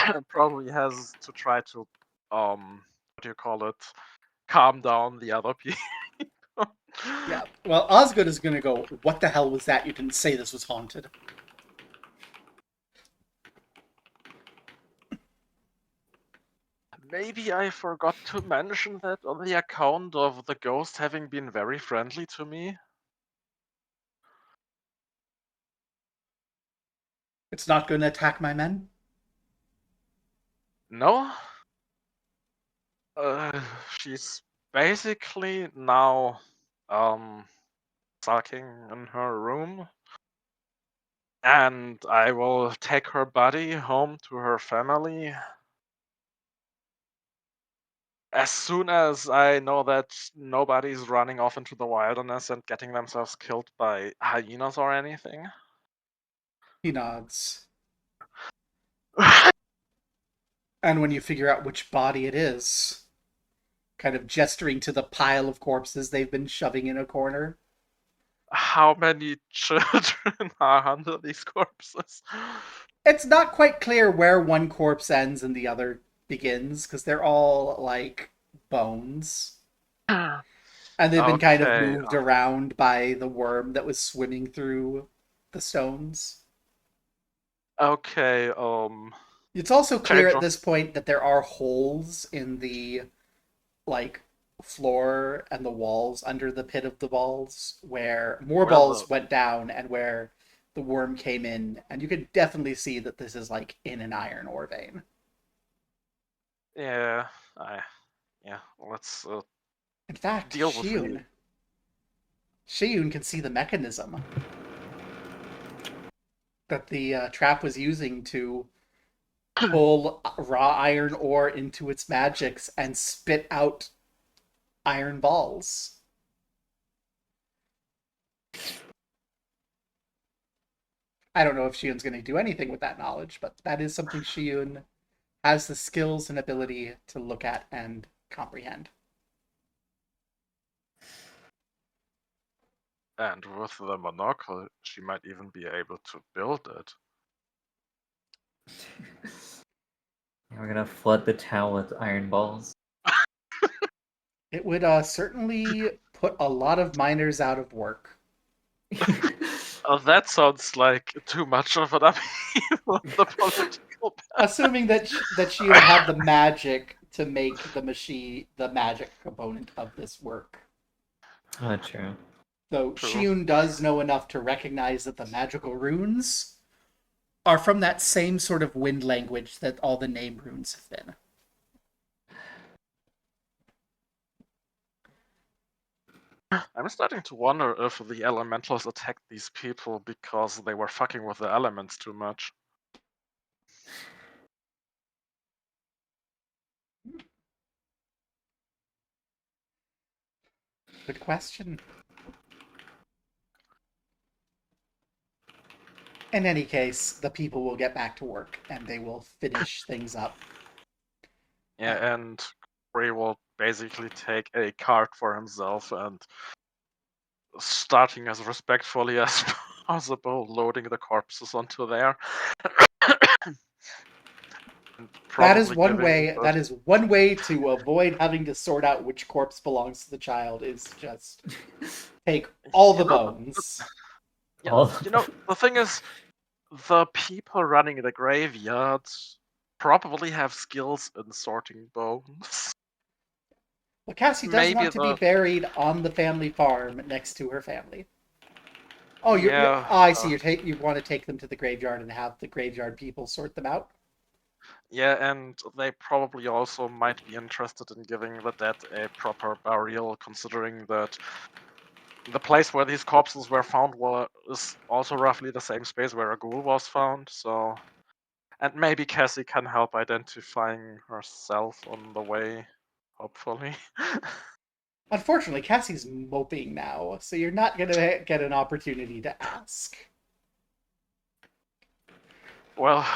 And probably has to try to what do you call it? Calm down the other people. Yeah. Well, Osgood is going to go, "What the hell was that? You didn't say this was haunted." Maybe I forgot to mention that on the account of the ghost having been very friendly to me. It's not going to attack my men. No? Uh, she's basically now sulking in her room. And I will take her body home to her family as soon as I know that nobody's running off into the wilderness and getting themselves killed by hyenas or anything. He nods. And when you figure out which body it is, kind of gesturing to the pile of corpses they've been shoving in a corner. How many children are under these corpses? It's not quite clear where one corpse ends and the other begins, because they're all, like, bones. And they've been kind of Okay. moved around by the worm that was swimming through the stones. Okay. It's also clear Change at of. this point that there are holes in the, like, floor and the walls under the pit of the balls where more Well, balls went down and where the worm came in, and you can definitely see that this is like in an iron ore vein. yeah. Let's In fact, deal with the. Shiyun can see the mechanism that the trap was using to pull raw iron ore into its magics and spit out iron balls. I don't know if Shiyun's going to do anything with that knowledge, but that is something Shiyun has the skills and ability to look at and comprehend. And with the monocle, she might even be able to build it. We're gonna flood the town with iron balls. It would certainly put a lot of miners out of work. Oh, that sounds like too much of an upheaval of the political Assuming that she would have the magic to make the magic component of this work. Oh, true. Though True. Shiyun does know enough to recognize that the magical runes are from that same sort of wind language that all the name runes have been. I'm starting to wonder if the elementals attacked these people because they were fucking with the elements too much. Good question. In any case, the people will get back to work and they will finish things up. Yeah, and Ray will basically take a cart for himself and, starting as respectfully as possible, loading the corpses onto there. That is Probably one giving way. That is one way to avoid having to sort out which corpse belongs to the child. Is just take all the bones. All the thing is, the people running the graveyards probably have skills in sorting bones. Well, Cassie does Maybe want to be the buried on the family farm next to her family. Oh, yeah, I see. You want to take them to the graveyard and have the graveyard people sort them out. yeah, and they probably also might be interested in giving the dead a proper burial, considering that the place where these corpses were found is also roughly the same space where a ghoul was found. So, and maybe Cassie can help identifying herself on the way, hopefully. Unfortunately, Cassie's moping now, so you're not gonna get an opportunity to ask. Well,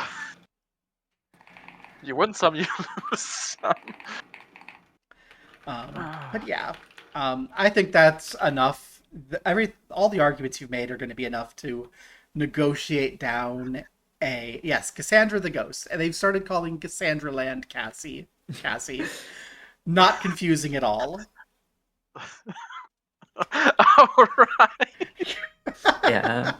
you win some, you lose some. But yeah, I think that's enough. All the arguments you've made are going to be enough to negotiate down a yes, Cassandra the ghost, and they've started calling Cassandra Land Cassie. Cassie, not confusing at all. All right. Yeah.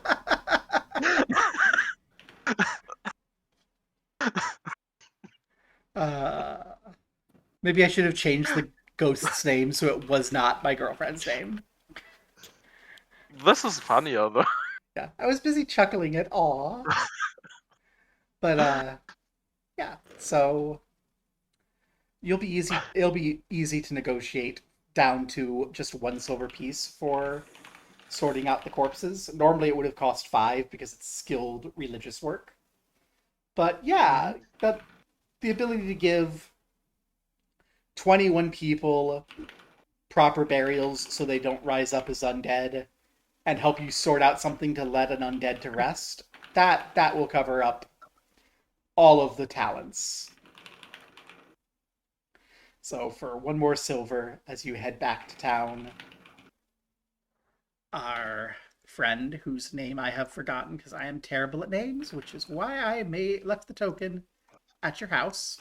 uh, maybe I should have changed the ghost's name so it was not my girlfriend's name. This is funnier though. Yeah, I was busy chuckling at aw. But yeah, so it'll be easy to negotiate down to just one silver piece for sorting out the corpses. Normally it would have cost 5 because it's skilled religious work. But yeah, that the ability to give 21 people proper burials so they don't rise up as undead and help you sort out something to let an undead to rest, that will cover up all of the talents. So for one more silver as you head back to town, our friend, whose name I have forgotten because I am terrible at names, which is why I left the token at your house.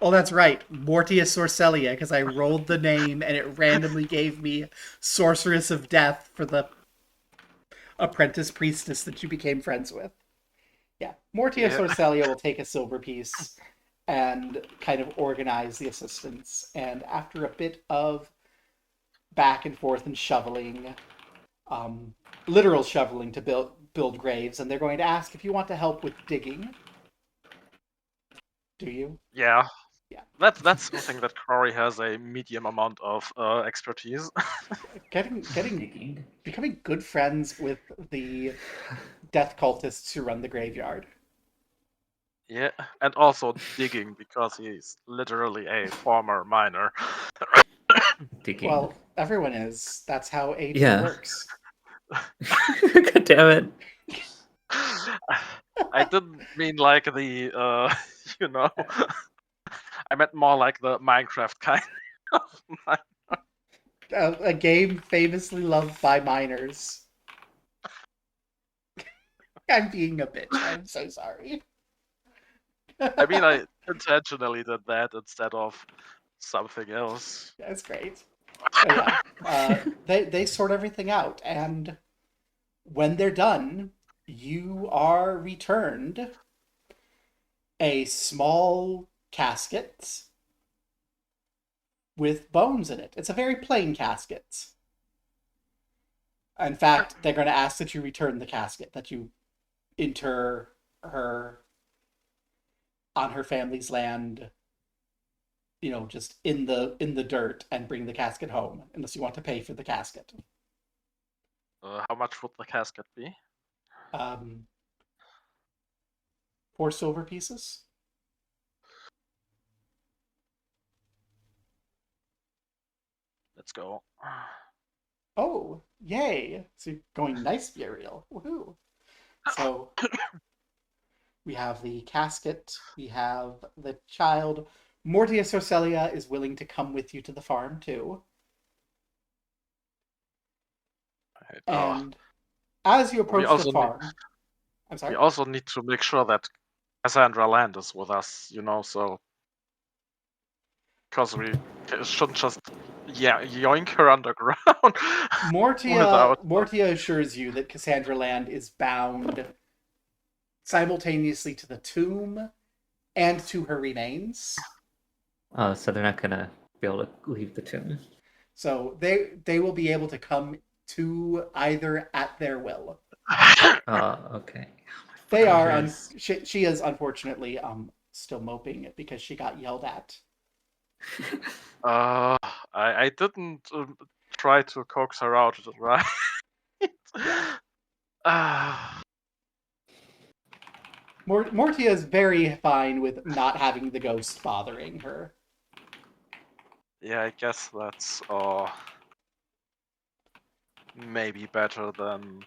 Oh, that's right, Mortia Sorcelia, because I rolled the name and it randomly gave me Sorceress of Death for the apprentice priestess that you became friends with. Yeah, Mortia Yeah. Sorcelia will take a silver piece and kind of organize the assistants. And after a bit of back and forth and shoveling, literal shoveling to build graves, and they're going to ask if you want to help with digging. Do you? Yeah. Yeah. That's something that Corey has a medium amount of expertise. Becoming good friends with the death cultists who run the graveyard. Yeah, and also digging because he's literally a former miner. Digging. Well, everyone is. That's how AD Yeah. works. God damn it. I didn't mean like the you know. I meant more like the Minecraft kind of A game famously loved by miners. I'm being a bitch. I'm so sorry. I mean, I intentionally did that instead of something else. That's great. But yeah, they sort everything out, and when they're done, you are returned a small casket with bones in it. It's a very plain casket. In fact, they're going to ask that you return the casket, that you inter her on her family's land, just in the dirt and bring the casket home, unless you want to pay for the casket. How much would the casket be? 4 silver pieces. Let's go. Oh, yay! So you're going nice burial. Woohoo! So we have the casket, we have the child. Mortia Sorcelia is willing to come with you to the farm too. Right. And as you We approach the also need farm, I'm we sorry. also need to make sure that Cassandra Land is with us, so because we shouldn't just yoink her underground. Mortia assures you that Cassandra Land is bound simultaneously to the tomb and to her remains. Oh, so they're not gonna be able to leave the tomb. So they will be able to come to either at their will. Oh, okay. They are. Yes. She is unfortunately still moping because she got yelled at. I didn't try to coax her out, right? Mortia is very fine with not having the ghost bothering her. Yeah, I guess that's maybe better than.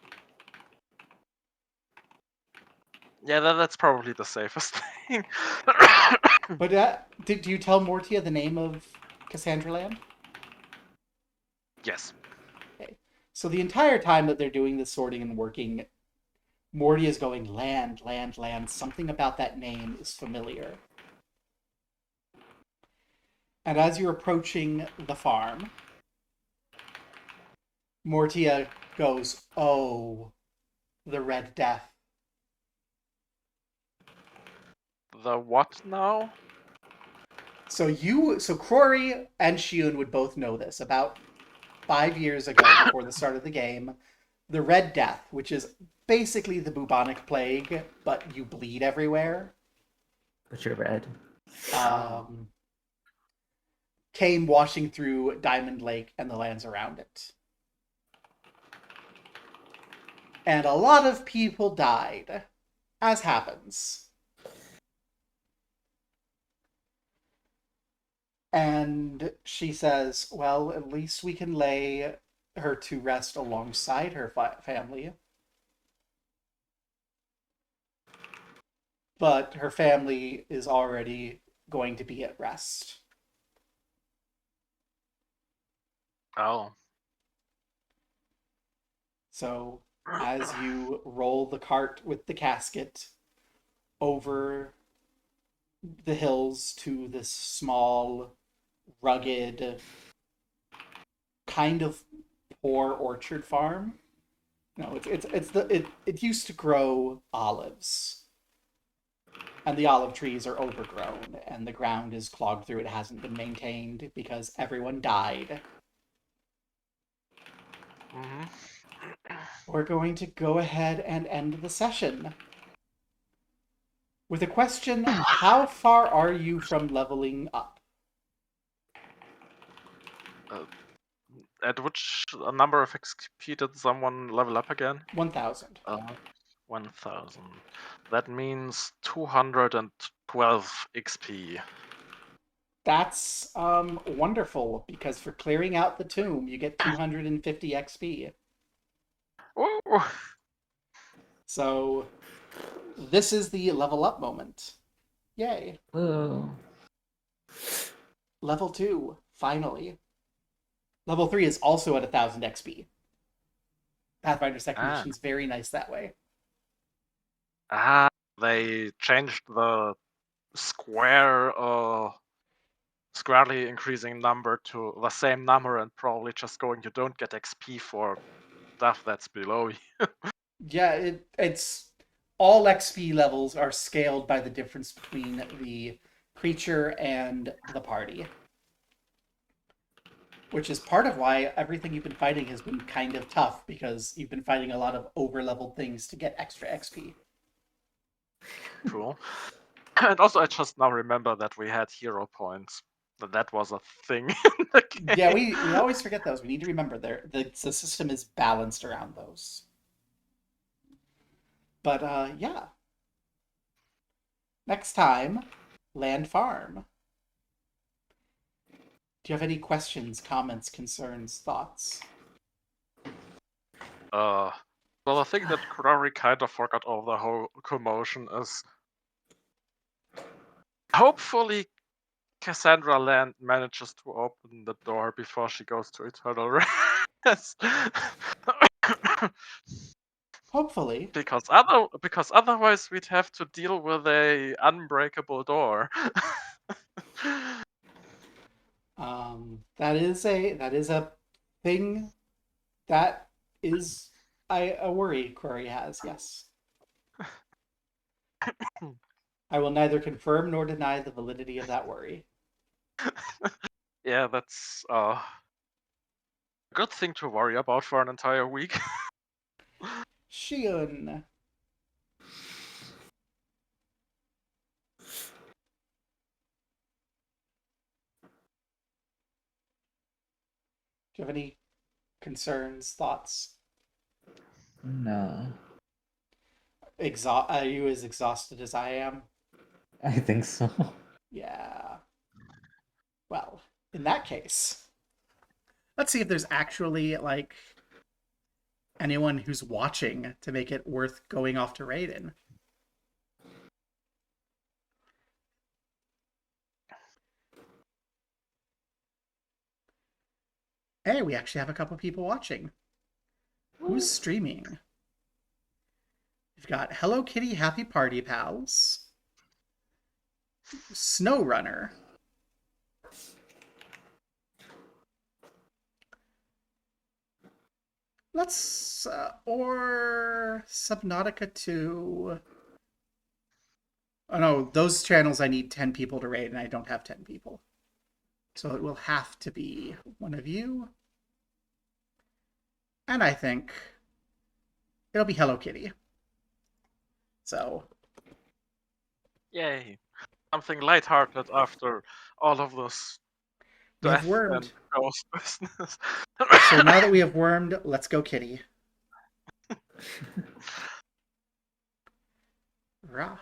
Yeah, that's probably the safest thing. But did you tell Mortia the name of Cassandra Land? Yes. Okay. So the entire time that they're doing this sorting and working, Morty is going, land, land, land. Something about that name is familiar. And as you're approaching the farm, Mortia goes, oh, the Red Death. The what now? So Crory and Shion would both know this. About 5 years ago, before the start of the game, the Red Death, which is basically the bubonic plague, but you bleed everywhere. But you're red. Came washing through Diamond Lake and the lands around it. And a lot of people died, as happens. And she says, well, at least we can lay her to rest alongside her family. But her family is already going to be at rest. Oh. So as you roll the cart with the casket over the hills to this small, rugged, kind of poor orchard farm. No, it used to grow olives, and the olive trees are overgrown, and the ground is clogged through. It hasn't been maintained because everyone died. Mm-hmm. We're going to go ahead and end the session with a question: how far are you from leveling up? At which number of XP did someone level up again? 1,000. 1,000. That means 212 XP. That's wonderful, because for clearing out the tomb, you get 250 XP. Ooh. So this is the level up moment. Yay. Whoa. Level 2, finally. Level 3 is also at 1,000 XP. Pathfinder 2nd Edition's very nice that way. They changed the squarely increasing number to the same number and probably just going, you don't get XP for stuff that's below you. Yeah, it's all XP levels are scaled by the difference between the creature and the party. Which is part of why everything you've been fighting has been kind of tough, because you've been fighting a lot of over-leveled things to get extra XP. Cool. And also, I just now remember that we had hero points. That was a thing in the game. Yeah, we always forget those. We need to remember the system is balanced around those. But yeah. Next time, Land Farm. Do you have any questions, comments, concerns, thoughts? Well, I think that Kurari kind of forgot all the whole commotion is hopefully Cassandra Land manages to open the door before she goes to Eternal Rest. Hopefully. Because otherwise we'd have to deal with a unbreakable door. That is a thing that is a worry Query has, yes. I will neither confirm nor deny the validity of that worry. Yeah, that's a good thing to worry about for an entire week. Shion. Do you have any concerns, thoughts? No. Are you as exhausted as I am? I think so. Yeah. Well, in that case, let's see if there's actually like anyone who's watching to make it worth going off to Raiden. Hey, we actually have a couple people watching. Who's streaming? We've got Hello Kitty Happy Party Pals, Snow Runner, let's or Subnautica 2. Oh no, those channels I need 10 people to raid and I don't have 10 people. So it will have to be one of you. And I think it'll be Hello Kitty. So Yay. Something lighthearted after all of this we have death and wormed. ghost business. So now that we have wormed, let's go Kitty. Rah.